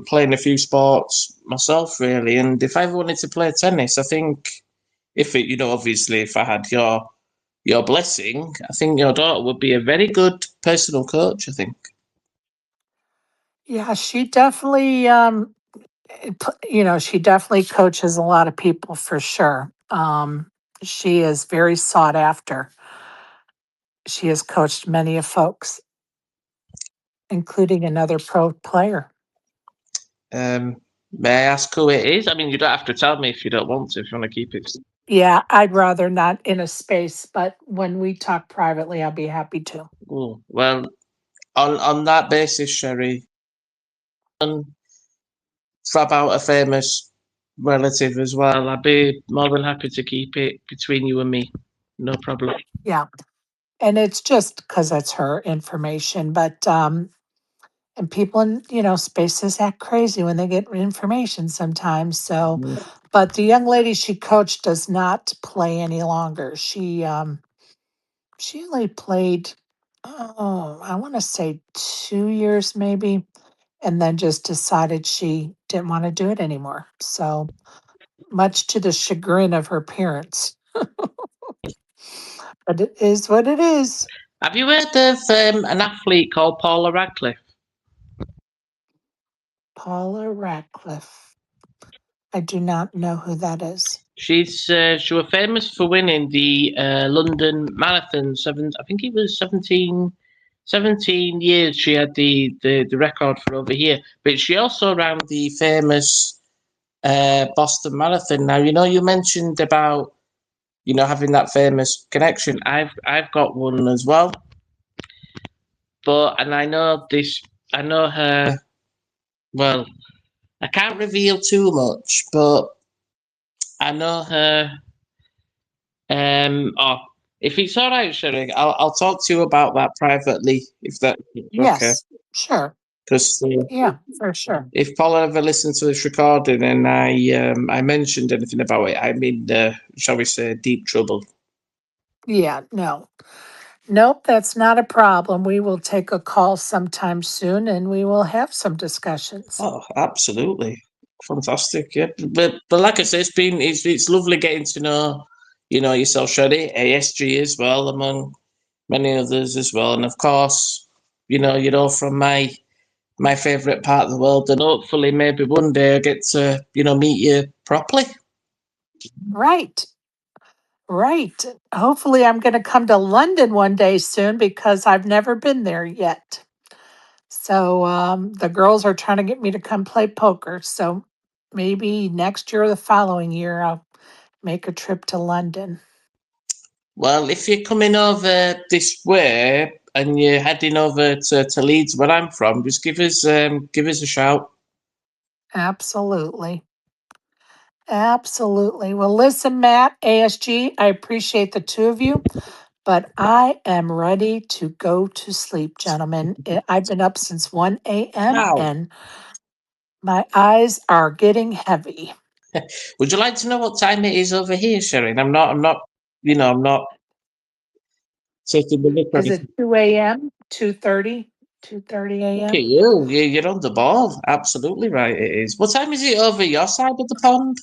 playing a few sports myself, really. And if I ever wanted to play tennis, I think if it, obviously, if I had your blessing, I think your daughter would be a very good personal coach. I think. Yeah, she definitely, she definitely coaches a lot of people for sure. She is very sought after. She has coached many of folks, including another pro player. May I ask who it is? I mean, you don't have to tell me if you don't want to. If you want to keep it. Yeah, I'd rather not in a space, but when we talk privately, I'll be happy to. Oh, well, on that basis, Sherry, about a famous relative as well, I'd be more than happy to keep it between you and me. No problem. Yeah. And it's just because it's her information, but and people in spaces act crazy when they get information sometimes. So, but the young lady she coached does not play any longer. She only played, oh, I want to say 2 years maybe, and then just decided she didn't want to do it anymore. So, much to the chagrin of her parents. But it is what it is. Have you heard of an athlete called Paula Radcliffe? Paula Radcliffe. I do not know who that is. She was famous for winning the London Marathon. I think it was 17 years she had the record for over here. But she also ran the famous Boston Marathon. Now you mentioned about having that famous connection. I've got one as well. And I know this. I know her. Well, I can't reveal too much, but I know her. If it's all right, Sherry, I'll talk to you about that privately. If that's okay, Yes, sure. because Yeah, for sure. if Paul ever listens to this recording and I mentioned anything about it, I'm in, shall we say, deep trouble. Yeah, no. Nope, that's not a problem. We will take a call sometime soon and we will have some discussions. Oh, absolutely, fantastic. Yeah, but like I say, it's lovely getting to know yourself, Sherry, ASG as well, among many others as well, and of course, from my favourite part of the world, and hopefully maybe one day I get to meet you properly. Right. Right. Hopefully, I'm going to come to London one day soon because I've never been there yet. So the girls are trying to get me to come play poker. So maybe next year or the following year, I'll make a trip to London. Well, if you're coming over this way and you're heading over to Leeds, where I'm from, just give us a shout. Absolutely. Absolutely. Well, listen, Matt, ASG, I appreciate the two of you, but I am ready to go to sleep, gentlemen. I've been up since 1 a.m. Wow. and my eyes are getting heavy. Would you like to know what time it is over here, Sharon? I'm not taking the mic. Is it 2 a.m., 2:30, 2:30 Look at a.m.? you. You're on the ball. Absolutely right, it is. What time is it over your side of the pond?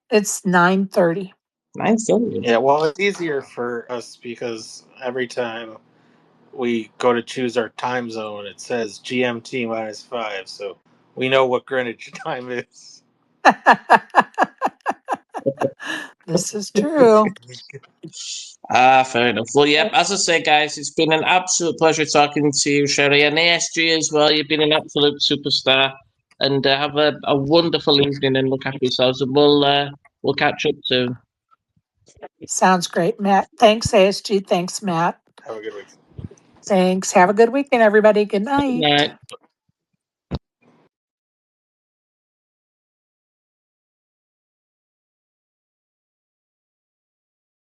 It's 9:30. 9:30. Yeah, well, it's easier for us because every time we go to choose our time zone, it says GMT -5, so we know what Greenwich time is. This is true. Fair enough. Well, yep, as I say, guys, it's been an absolute pleasure talking to you, Sherry, and ASG as well. You've been an absolute superstar. and have a wonderful evening and look after yourselves. And we'll catch up soon. Sounds great, Matt. Thanks, ASG. Thanks, Matt. Have a good week. Thanks. Have a good weekend, everybody. Good night. Good night.